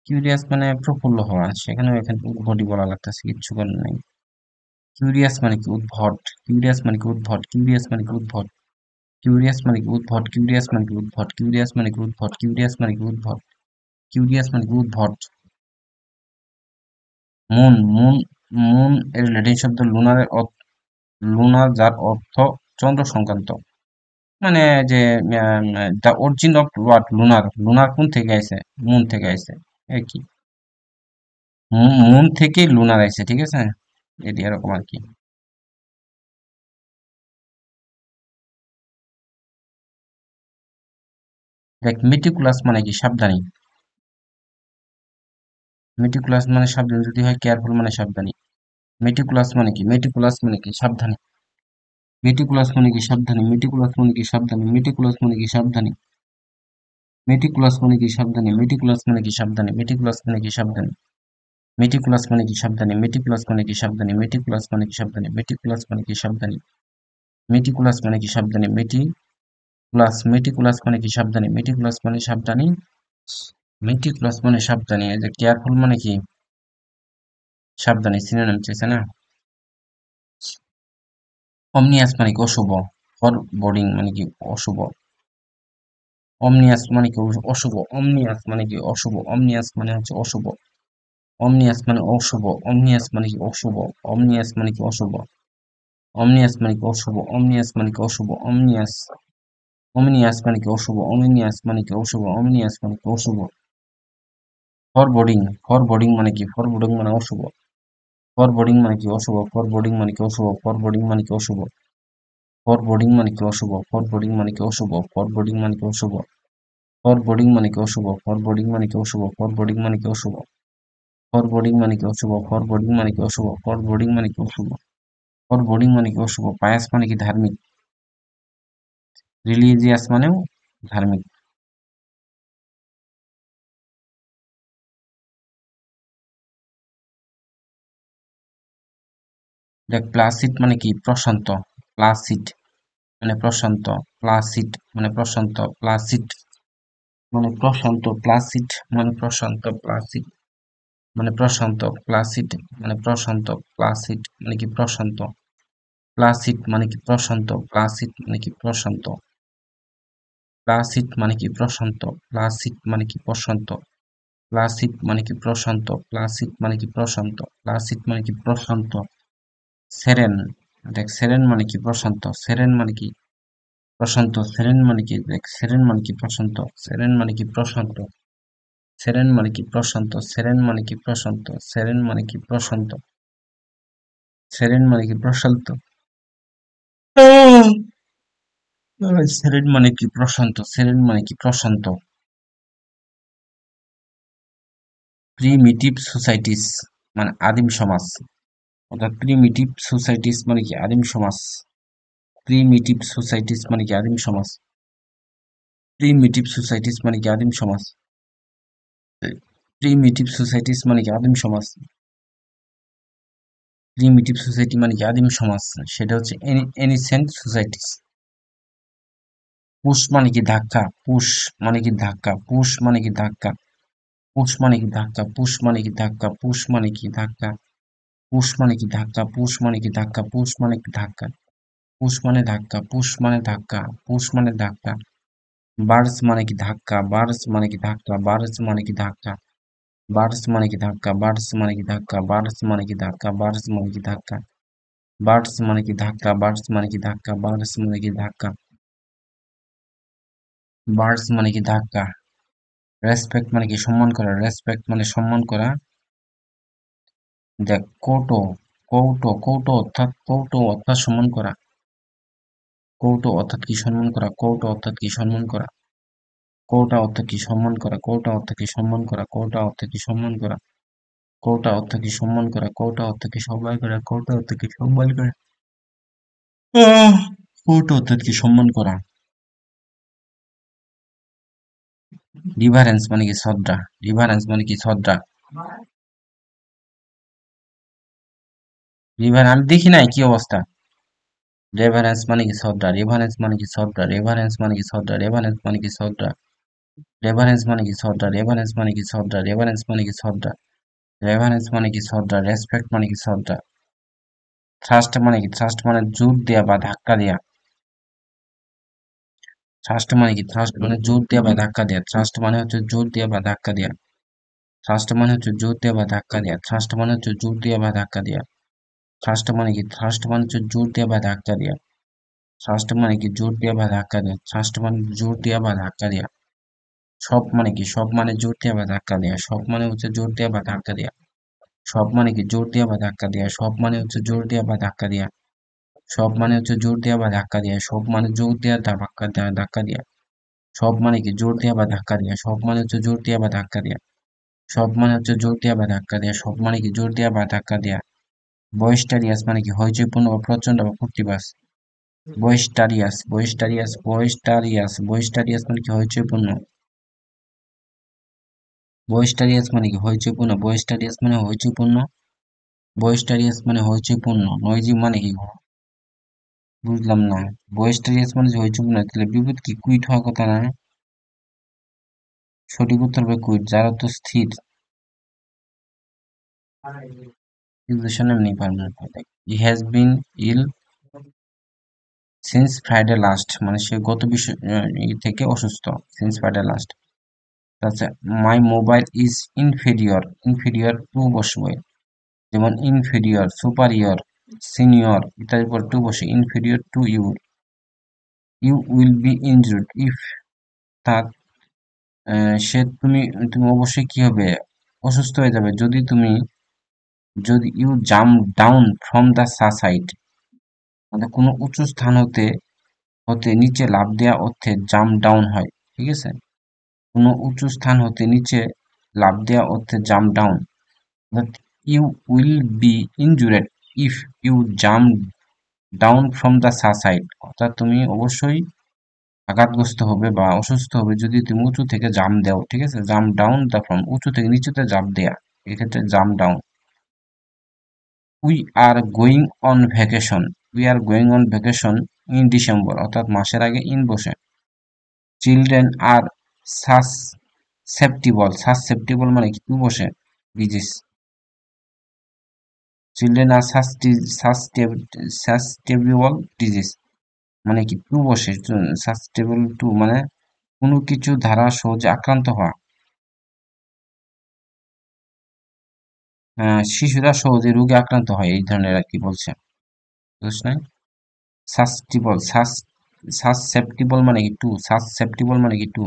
কিউরিয়াস মানে প্রফুল্ল হওয়া, সেখানেও এখানে উদ্ভটই বলা লাগতেছে, কিচ্ছু করার নাই। কিউরিয়াস মানে কি উদ্ভট, কিউরিয়াস মানে কি উদ্ভট, কিউরিয়াস মানে কি উদ্ভট, কিউরিয়াস মানে কি উদ্ভট, কিউরিয়াস মানে কি উদ্ভট, কিউরিয়াস মানে কি উদ্ভট, কিউরিয়াস মানে কি উদ্ভট, কিউরিয়াস মানে কি উদ্ভট। মুন মুন মুন এর ল্যাটিন শব্দ লুনার, যার অর্থ চন্দ্র সংক্রান্ত। মানে যে the origin of what lunar, lunar কোন থেকে আইছে, মুন থেকে আইছে, কি মুন থেকে লুনার আইছে, ঠিক আছে, এটি এরকম আর কি। দেখ, মেটিকুলাস মানে কি সাবধানী, মেটিকুলাস মানে সাবধানী যদি হয়, কেয়ারফুল মানে সাবধানী। মেটিকুলাস মানে কি, মেটিকুলাস মানে কি সাবধানী, মেটিকুলাস মানে কি সাবধানী, মেটিকুলাস মানে কি সাবধানী, মেটিকুলাস মানে কি সাবধানী, মেটিকুলাস মানে কি সাবধানী, মেটিকুলাস মানে কি সাবধানী, মেটিকুলাস মানে কি সাবধানী, মেটিকুলাস মানে কি সাবধানী, মেটিকুলাস মানে কি সাবধানী, মেটিকুলাস মানে কি সাবধানী, মেটিকুলাস মানে কি সাবধানী, মেটিকুলাস মানে কি সাবধানী, মেটিকুলাস মানে কি সাবধানী, মেটিকুলাস মানে সাবধানী, মেটিকুলাস মানে সাবধানী। এই যে কেয়ারফুল মানে কি সাবধানী, সিনোনিম চাইছে না। অমনিয়াস মানে কি অশুভ, ফরবোর্ডিং মানে কি অশুভ, অমনিয়াস মানে কি অশুভ, অমনিয়াস মানে কি অশুভ, অমনিয়াস মানে হচ্ছে অশুভ, অমনিয়াস মানে অশুভ, অমনিয়াস মানে কি অশুভ, অমনিয়াস মানে কি অশুভ, অমনিয়াস মানে কি অশুভ, অমনিয়াস মানে কি অশুভ, অমনিয়াস মানে কি অশুভ, অমনিয়াস মানে কি অশুভ, অমনিয়াস মানে কি অশুভ। ফরবোর্ডিং, ফরবোর্ডিং মানে কি, ফরবোর্ডিং মানে অশুভ, ফরবোর্ডিং মানে কি অশুভ, ফরবোর্ডিং মানে কি অশুভ, ফরবোর্ডিং মানে কি অশুভ, ফরবোর্ডিং মানে কি অশুভ, ফরবোর্ডিং মানে কি অশুভ, ফরবোর্ডিং মানে কি অশুভ, ফরবোর্ডিং মানে কি অশুভ, ফরবোর্ডিং মানে কি অশুভ, ফরবোর্ডিং মানে কি অশুভ, ফরবোর্ডিং মানে কি অশুভ, ফরবোর্ডিং মানে কি অশুভ, ফরবোর্ডিং মানে কি অশুভ, ফরবোর্ডিং মানে কি অশুভ। পায়াস মানে কি ধার্মিক, রিলিজিয়াস মানেও ধার্মিক। দেখ, প্লাসিড মানে কি প্রশান্ত, প্লাসিড মানে প্রশান্ত, প্লাসিড মানে প্রশান্ত, প্লাসিড মানে প্রশান্ত, প্লাসিড মানে প্রশান্ত, প্লাসিড মানে প্রশান্ত, প্লাসিড মানে প্রশান্ত, প্লাসিড মানে কি প্রশান্ত, প্লাসিড মানে কি প্রশান্ত, প্লাসিড মানে কি প্রশান্ত, প্লাসিড মানে কি প্রশান্ত, প্লাসিড মানে কি প্রশান্ত, প্লাসিড মানে কি প্রশান্ত, প্লাসিড মানে কি প্রশান্ত, প্লাসিড মানে কি প্রশান্ত। সেরেন, দেখ সেরেন মানে কি প্রশান্ত, সেরেন মানে কি প্রশান্ত, সেরেন মানে কি, দেখ সেরেন মানে কি প্রশান্ত, সেরেন মানে কি প্রশান্ত, সেরেন মানে কি প্রশান্ত, সেরেন মানে কি প্রশান্ত, সেরেন মানে কি প্রশান্ত, সেরেন মানে কি প্রশান্ত, সেরেন মানে কি প্রশান্ত, সেরেন মানে কি প্রশান্ত। প্রিমিটিভ সোসাইটিস মানে আদিম সমাজ, অর্থাৎ প্রিমিটিভ সোসাইটিস মানে কি আদিম সমাজ, প্রিমিটিভ সোসাইটিস মানে কি আদিম সমাজ, প্রিমিটিভ সোসাইটিস মানে কি আদিম সমাজ, প্রিমিটিভ সোসাইটিস মানে কি আদিম সমাজ, প্রিমিটিভ সোসাইটি মানে কি আদিম সমাজ, সেটা হচ্ছে এনিসেন্ট সোসাইটিস। পুশ মানে কি ধাক্কা, পুশ মানে কি ধাক্কা, পুশ মানে কি ধাক্কা, পুশ মানে কি ধাক্কা, পুশ মানে কি ধাক্কা, পুশ মানে কি ধাক্কা, পুশ মানে কি ধাক্কা, পুশ মানে কি ধাক্কা, পুশ মানে কি ধাক্কা, পুশ মানে ধাক্কা, পুশ মানে ধাক্কা, পুশ মানে ধাক্কা। বার্স মানে কি ধাক্কা, বার্স মানে কি ধাক্কা, বার্স মানে কি ধাক্কা, বার্স মানে কি ধাক্কা, বার্স মানে কি ধাক্কা, বার্স মানে কি ধাক্কা, বার্স মানে কি ধাক্কা, বার্স মানে কি ধাক্কা, বার্স মানে কি ধাক্কা, বার্স মানে কি ধাক্কা, বার্স মানে কি ধাক্কা। রেসপেক্ট মানে কি সম্মান করা, রেসপেক্ট মানে সম্মান করা। দেখ, কৌটো, কৌটো অর্থাৎ সম্মান করা, কৌটো অর্থাৎ কি সম্মান করা, কৌটো অর্থাৎ কি সম্মান করা, কৌটা অর্থ কি সম্মান করা, কৌটা অর্থ কি সম্মান করা, কৌটা অর্থ কি সম্মান করা, কৌটা অর্থ কি সম্মান করা, কৌটা অর্থ কি সম্মান করা, কৌটা অর্থ কি সম্মান করা, আহ, কৌটা অর্থ কি সম্মান করা। রিভারেন্স মানে কি শ্রদ্ধা, রিভারেন্স মানে কি শ্রদ্ধা, রিভার আমি দেখি নাই কি অবস্থা। রেভারেন্স মানে কি শ্রদ্ধা, রেভারেন্স মানে কি শ্রদ্ধা, রেভারেন্স মানে কি শ্রদ্ধা, রেভারেন্স মানে কি শ্রদ্ধা, রেভারেন্স মানে কি শ্রদ্ধা, রেভারেন্স মানে কি শ্রদ্ধা, রেভারেন্স মানে কি শ্রদ্ধা, রেভারেন্স মানে কি শ্রদ্ধা, রেসপেক্ট মানে কি শ্রদ্ধা। থ্রাস্ট মানে কি, থ্রাস্ট মানে জোর দেয়া বা ধাক্কা দেয়া, থ্রাস্ট মানে কি, থ্রাস্ট মানে জোর দেয়া বা ধাক্কা দেয়া, থ্রাস্ট মানে হচ্ছে জোর দেয়া বা ধাক্কা দেয়া, থ্রাস্ট মানে হচ্ছে জোর দেয়া বা ধাক্কা দেয়া, থ্রাস্ট মানে হচ্ছে জোর দেয়া বা ধাক্কা দেয়া, থ্রাস্ট মানে কি, থ্রাস্ট মানে হচ্ছে জোর দেয়া বা ধাক্কা দেয়া, থ্রাস্ট মানে কি জোর দেয়া বা ধাক্কা দেয়া, থ্রাস্ট মানে জোর দেয়া বা ধাক্কা দেয়া। সব মানে কি, সব মানে জোর দেয়া বা ধাক্কা দেয়া, সব মানে হচ্ছে জোর দেয়া বা ধাক্কা দেয়া, সব মানে কি জোর দেয়া বা ধাক্কা দেয়া, সব মানে হচ্ছে জোর দেয়া বা ধাক্কা দেয়া, সব মানে হচ্ছে জোর দেয়া বা ধাক্কা দেয়া, সব মানে জোর দেয়া ধাক্কা দেয়া, ধাক্কা দেয়া। সব মানে কি জোর দেয়া বা ধাক্কা দেয়া, সব মানে হচ্ছে জোর দেয়া বা ধাক্কা দেয়া, সব মানে হচ্ছে জোর দেয়া বা ধাক্কা দেয়া, সব মানে কি জোর দেয়া বা ধাক্কা দেয়া। বয়েস্টারিয়াস মানে কি হইচইপূর্ণ বা প্রচন্ড বা ফুর্তিবাজ। বয়েস্টারিয়াস, বয়েস্টারিয়াস, বয়েস্টারিয়াস, বয়েস্টারিয়াস মানে কি হইচইপূর্ণ। বয়েস্টারিয়াস মানে কি হইচইপূর্ণ, বয়েস্টারিয়াস মানে হইচইপূর্ণ, বয়েস্টারিয়াস মানে হইচইপূর্ণ। নয়জি মানে কি, বুঝলাম না। বয়েস্টারিয়াস মানে যে হইচইপূর্ণ, তাহলে বিপরীত কি, কুইট হওয়ার কথা না? সঠিক উত্তর হবে কুইট, যার অর্থ স্থির। Situation এমনি পারমানেন্ট হয়। He has been ill since Friday last, মানে সে গত থেকে অসুস্থ, সিন্স ফ্রাইডে লাস্ট। আচ্ছা, my mobile is inferior, inferior to বসবে, যেমন ইনফেরিয়র, সুপারিয়র, সিনিয়র ইত্যাদির পর টু বসে, inferior to you, you will be injured if, তা সে তুমি, তুমি অবশ্যই কি হবে, অসুস্থ হয়ে যাবে যদি তুমি, যদি you jump down from the seaside, মানে কোনো উঁচু স্থান হতে হতে নিচে লাফ দেওয়া অর্থে জাম্প ডাউন হয়, ঠিক আছে? কোনো উঁচু স্থান হতে নিচে লাফ দেওয়া অর্থে jump down. You will be injured if you jump down from the seaside, অর্থাৎ তুমি অবশ্যই আঘাতগ্রস্ত হবে বা অসুস্থ হবে যদি তুমি উঁচু থেকে জাম্প দাও, ঠিক আছে? জাম্প ডাউন দ্য ফ্রম, উঁচু থেকে নিচুতে জাম্প দেয়া, এক্ষেত্রে jump down. We are going on vacation, we are going on vacation in December, অর্থাৎ মাসের আগে ইন বসে। চিলড্রেন আর সাসসেপ্টিবল, সাসসেপ্টিবল মানে কি টু বসে, ডিজিজ। চিলড্রেন আর সাসটেবল ডিজিজ মানে কি টু বসে, সাসটেবল টু মানে কোনো কিছু দ্বারা সহজে আক্রান্ত হওয়া। শিশুরা সহজে রোগে আক্রান্ত হয়, এই ধরনের আর কি বলছে, বুঝছ নাই? সাসটিবল, সাসসেপ্টিবল মানে কি টু, সাসসেপ্টিবল মানে কি টু,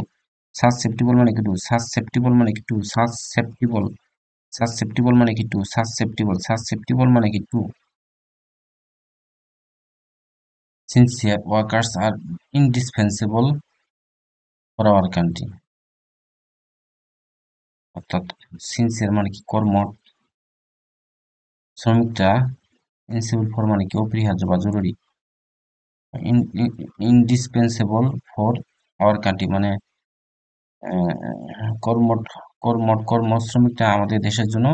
সাসসেপ্টিবল মানে কি টু, সাসসেপ্টিবল মানে কি টু, সাসসেপ্টিবল, সাসসেপ্টিবল মানে কি টু, সাসসেপ্টিবল, সাসসেপ্টিবল মানে কি টু। সিনসিয়ার ওয়ার্কার্স আর ইনডিসপেন্সেবল ফর আওয়ার কান্ট্রি, অর্থাৎ সিনসিয়ার মানে কি কর্মঠ, শ্রমিকরা, ইনসেবল ফর মানে কি অপরিহার্য বা জরুরি, ইনডিসপেন্সেবল ফর আওয়ার কান্ট্রি মানে কর্মঠ, শ্রমিকরা আমাদের দেশের জন্য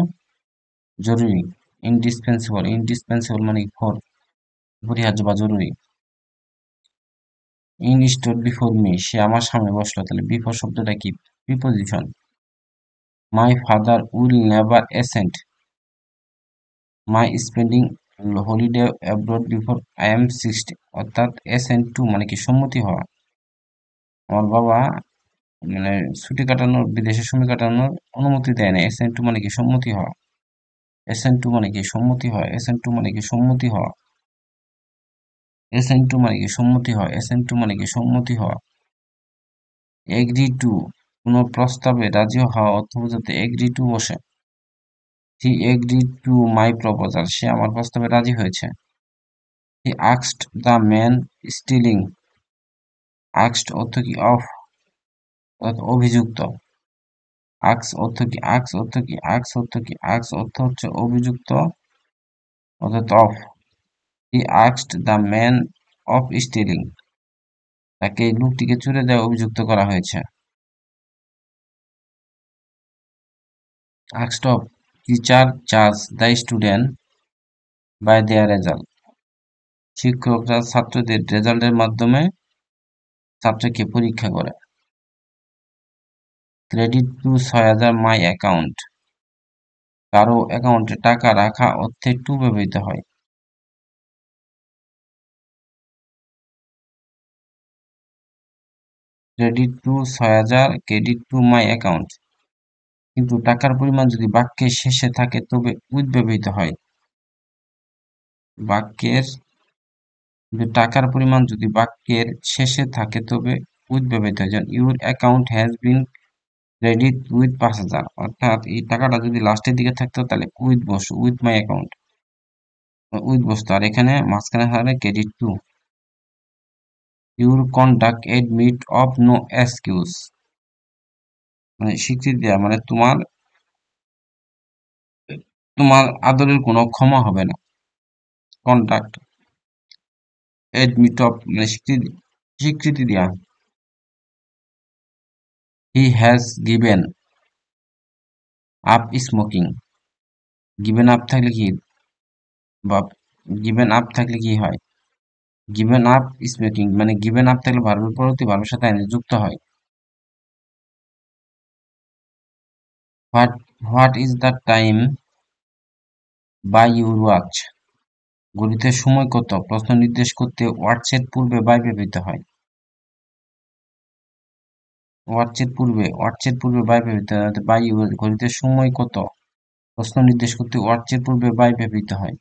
জরুরি। ইনডিসপেন্সেবল, ইনডিসপেন্সেবল মানে ফর অপরিহার্য বা জরুরি। ইন স্টোর বিফোর মি, সে আমার সামনে বসলো, তাহলে বিফোর শব্দটা কি, preposition. My father will never accent my spending holiday abroad before I am 60, অর্থাৎ অ্যাসেন্ট টু মানে কি সম্মতি হওয়া, আমার বাবা মানে ছুটি কাটানোর, বিদেশে সময় কাটানোর অনুমতি দেয় না, অ্যাসেন্ট টু মানে কি সম্মতি হওয়া, অ্যাসেন্ট টু মানে কি সম্মতি হয়, অ্যাসেন্ট টু মানে কি সম্মতি হওয়া, অ্যাসেন্ট টু মানে কি সম্মতি হয়, অ্যাসেন্ট টু মানে কি সম্মতি হওয়া। এগ্রি টু, কোনো প্রস্তাবে রাজি হওয়া অর্থ বোঝাতে এগ্রি টু বসে। হি এগ্রি টু মাই প্রপোজাল, সে আমার প্রস্তাবে রাজি হয়েছে। হি asked the man stealing, asked অর্থ কি অফ, অর্থাৎ অভিযুক্ত। আক্স অর্থ কি, আক্স অর্থ কি, আক্স অর্থ কি, আক্স অর্থ হচ্ছে অভিযুক্ত, অর্থাৎ of. He asked the man of stealing, তাকে এই লোকটিকে চুরি দেওয়া অভিযুক্ত করা হয়েছে। স্টপ টিচার জাজ the student by their result. শিক্ষকরা ছাত্রদের রেজাল্টের মাধ্যমে ছাত্রকে পরীক্ষা করে। ক্রেডিট টু ৬,০০০ মাই অ্যাকাউন্ট। কারো অ্যাকাউন্টে টাকা রাখা অর্থে টু ব্যবহৃত হয়। ক্রেডিট টু ৬,০০০ ক্রেডিট টু মাই অ্যাকাউন্ট। কিন্তু টাকার পরিমাণ যদি বাক্যের শেষে থাকে তবে উইথ ব্যবহৃত হয়। বাক্যের টাকার পরিমাণ যদি বাক্যের শেষে থাকে তবে উইথ ব্যবহৃত হয়। যেমন your account has been credit with ৫,০০০। অর্থাৎ এই টাকাটা যদি লাস্টের দিকে থাকতো তাহলে উইথ বসতো, উইথ মাই অ্যাকাউন্ট উইথ বসতো। আর এখানে মাঝখানে থাকলে credit to. Your conduct admit of no excuse. মানে স্বীকৃতি দেওয়া, মানে তোমার তোমার আদরের কোনো ক্ষমা হবে না। কন্ডাক্ট এডমিট অফ মানে স্বীকৃতি, স্বীকৃতি দেওয়া। He has given up smoking. Given up থাকলে কি, বা গিভেন আপ থাকলে কি হয়, গিভেন আপ স্মোকিং মানে গিভেন আপ থাকলে ভার্বের পরবর্তী ভার্বের সাথে যুক্ত হয়। What what is the time by your watch. ঘড়িতে সময় কত প্রশ্ন নির্দেশ করতে ওয়াচের পূর্বে বাই ব্যবহৃত হয়। ওয়াচের পূর্বে বাই ব্যবহৃত হয়। বাই ইউর ঘড়িতে সময় কত প্রশ্ন নির্দেশ করতে ওয়াচের পূর্বে বাই ব্যবহৃত হয়।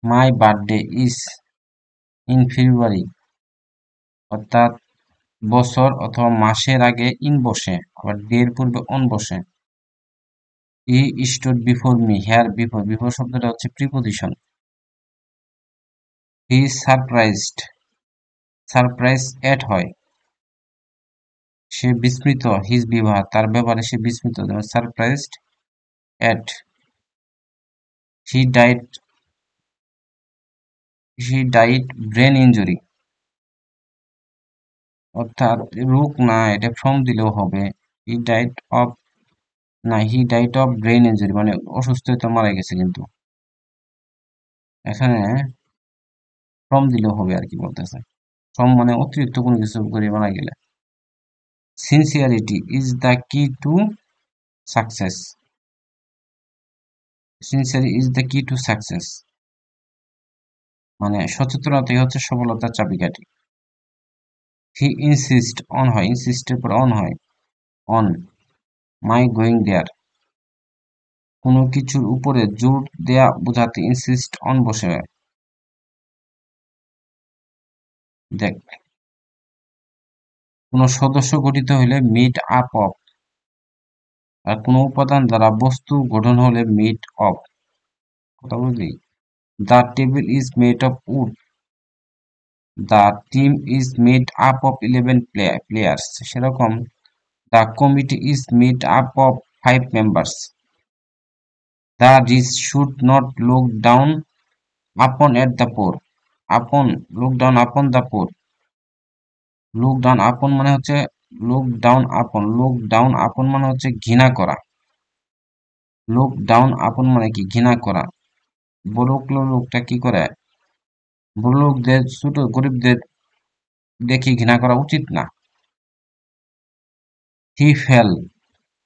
My birthday is in February. অর্থাৎ বছর অথবা মাসের আগে ইন বসে, আবার ডে এর পূর্বে অন বসে। হি stood before me. Here before, before শব্দটা হচ্ছে প্রিপোজিশন। হি সারপ্রাইজড, সারপ্রাইজ এট হয়। সে বিস্মিত, হিজ বিবাহ তার ব্যাপারে সে বিস্মিত, যেমন surprised at. He died, he died brain injury. অর্থাৎ রোগ না, এটা ফ্রম দিলেও হবে। হি ডাইড অফ, না he died of brain injury মানে অসুস্থ হয়ে তো মারা গেছে, কিন্তু এখানে ফ্রম দিলেও হবে আর কি বলতেছে। ফ্রম মানে অতিরিক্ত কোনো কিছু করে মারা গেলে। সিনসিয়ারিটি ইজ দ্য কি to success. Sincerity is the কি টু সাকসেস মানে সচেতনতাই হচ্ছে সফলতার চাবিকাঠি। হি ইনসিস্ট অন হয়, ইনসিস্টের পর অন হয়, অন মাই গোয়িং দেয়ার। কোনো কিছুর উপরে জোর দেয়া বোঝাতে ইনসিস্ট অন বসে। দেখ, কোনো সদস্য গঠিত হলে মিড আপ অফ, আর কোনো উপাদান দ্বারা বস্তু গঠন হলে মিড অফ। কথা বুঝলি? The table is made of wood. The team is made up of 11 players. সেরকম the committee is made up of 5 members. The rich should not look down upon at the poor. Upon, look down upon the poor. Look down upon মানে হচ্ছে, look down upon, look down upon মানে হচ্ছে ঘৃণা করা। Look down upon মানে কি, ঘৃণা করা। বড় লোকটা কি করে, বড় লোকদের ছোট গরিবদের দেখে ঘৃণা করা উচিত না। He fell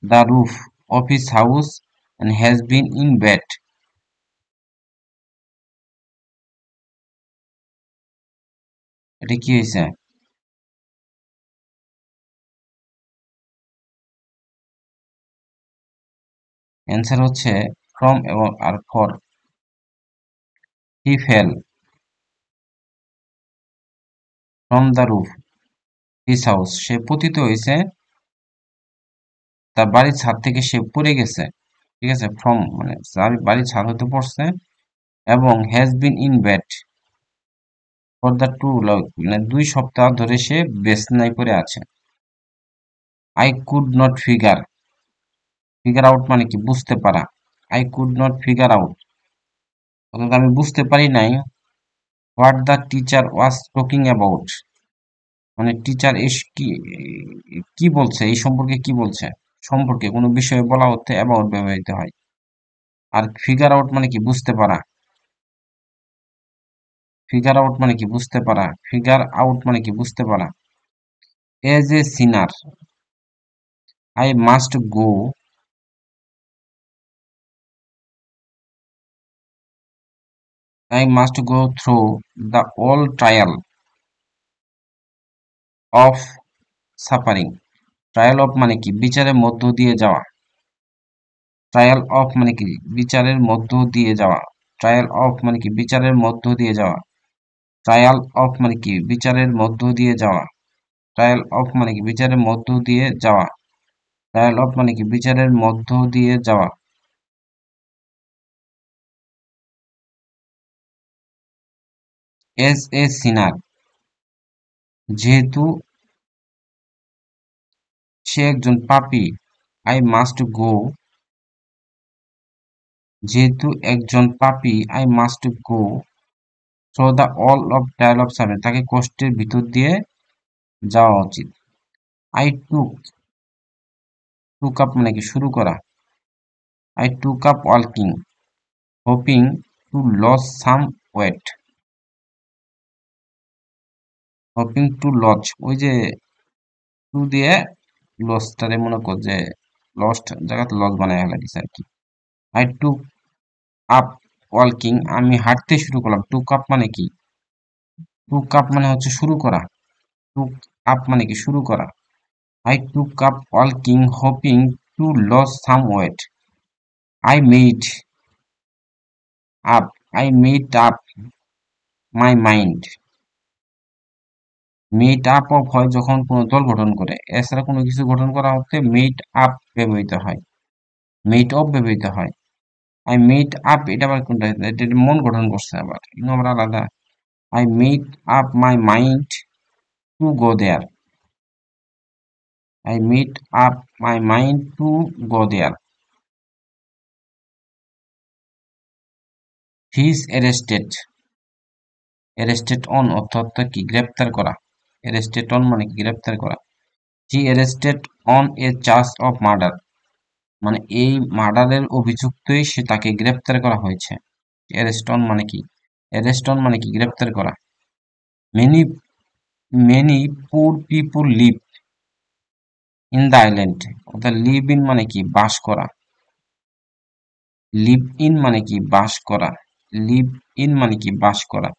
the roof of his house and has been in bed. এটা কি হয়েছে? অ্যান্সার হচ্ছে ফ্রম এবং আর for. He fell from the roof his house, সে পতিত হয়েছে তার বাড়ির ছাদ থেকে, সে পড়ে গেছে। ঠিক আছে, ফ্রম মানে বাড়ির ছাদ হতে পড়ছে। এবং has been in bed for the 2 মানে 2 সপ্তাহ ধরে সে বিছানায় পড়ে আছে। I could not figure, figure out মানে কি, বুঝতে পারা। I could not figure out, অর্থাৎ আমি বুঝতে পারি নাই what the teacher was talking about, মানে টিচার এস কি কি বলছে, এই সম্পর্কে কি বলছে, সম্পর্কে কোনো বিষয়ে বলা হতে অ্যাবাউট ব্যবহৃত হয়। আর ফিগার আউট মানে কি বুঝতে পারা, ফিগার আউট মানে কি বুঝতে পারা, ফিগার আউট মানে কি বুঝতে পারা। As a sinner I must go, I must go through the all trial of suffering. Trial of মানে কি বিচারের মধ্য দিয়ে যাওয়া, ট্রায়াল অফ মানে কি বিচারের মধ্য দিয়ে যাওয়া, ট্রায়াল অফ মানে কি বিচারের মধ্য দিয়ে যাওয়া, ট্রায়াল অফ মানে কি বিচারের মধ্য দিয়ে যাওয়া, ট্রায়াল অফ মানে কি বিচারের মধ্য দিয়ে যাওয়া, ট্রায়াল অফ মানে কি বিচারের মধ্য দিয়ে যাওয়া। এজ এ সিনার যেহেতু সে একজন পাপী, আই মাস্ট গো যেহেতু একজন পাপী, I must go through the all of trial of suffering, তাকে কষ্টের ভিতর দিয়ে যাওয়া উচিত। আই টুক, টুক আপ মানে কি শুরু করা, I took up walking hoping to lose some weight, hoping to lose, ওই যে টু দিয়ে লসটারে মনে কর যে লস্ট জায়গাতে লস বানায় ফেলা দিছে আর কি। আই টুক আপ ওয়াকিং, আমি হাঁটতে শুরু করলাম। টুক আপ মানে কি, টুক আপ মানে হচ্ছে শুরু করা, টুক আপ মানে কি শুরু করা। I took up walking hoping to lose some weight, I made up, I made up my mind. Made up of হয় যখন কোনো দল গঠন করে, এছাড়া কোনো কিছু গঠন করা হতে মেড আপ ব্যবহৃত হয়, মেড অফ ব্যবহৃত হয়। আই মেড আপ এটা আবার কোনটা, এটা মন গঠন করছে আবার, কিন্তু আবার আলাদা। I made up my mind to go there, I made up my mind to go there. He is arrested, arrested on অর্থাৎ কি গ্রেপ্তার করা, অ্যারেস্টেড অন মানে কি গ্রেপ্তার করা। He arrested on a charge of murder, মানে এই মার্ডারের অভিযুক্তই সে তাকে গ্রেপ্তার করা হয়েছে। অ্যারেস্ট অন মানে কি, অ্যারেস্ট অন মানে কি গ্রেপ্তার করা। মেনি মেনি পুর পিপুল লিভ ইন দ্য আইল্যান্ড, অর্থাৎ লিভ ইন মানে কি বাস করা, লিভ ইন মানে কি বাস করা, লিভ ইন মানে কি বাস করা।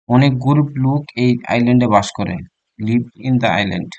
অনেক গরিব লোক এই আইল্যান্ডে বাস করে, লিভ ইন দ্য আইল্যান্ড।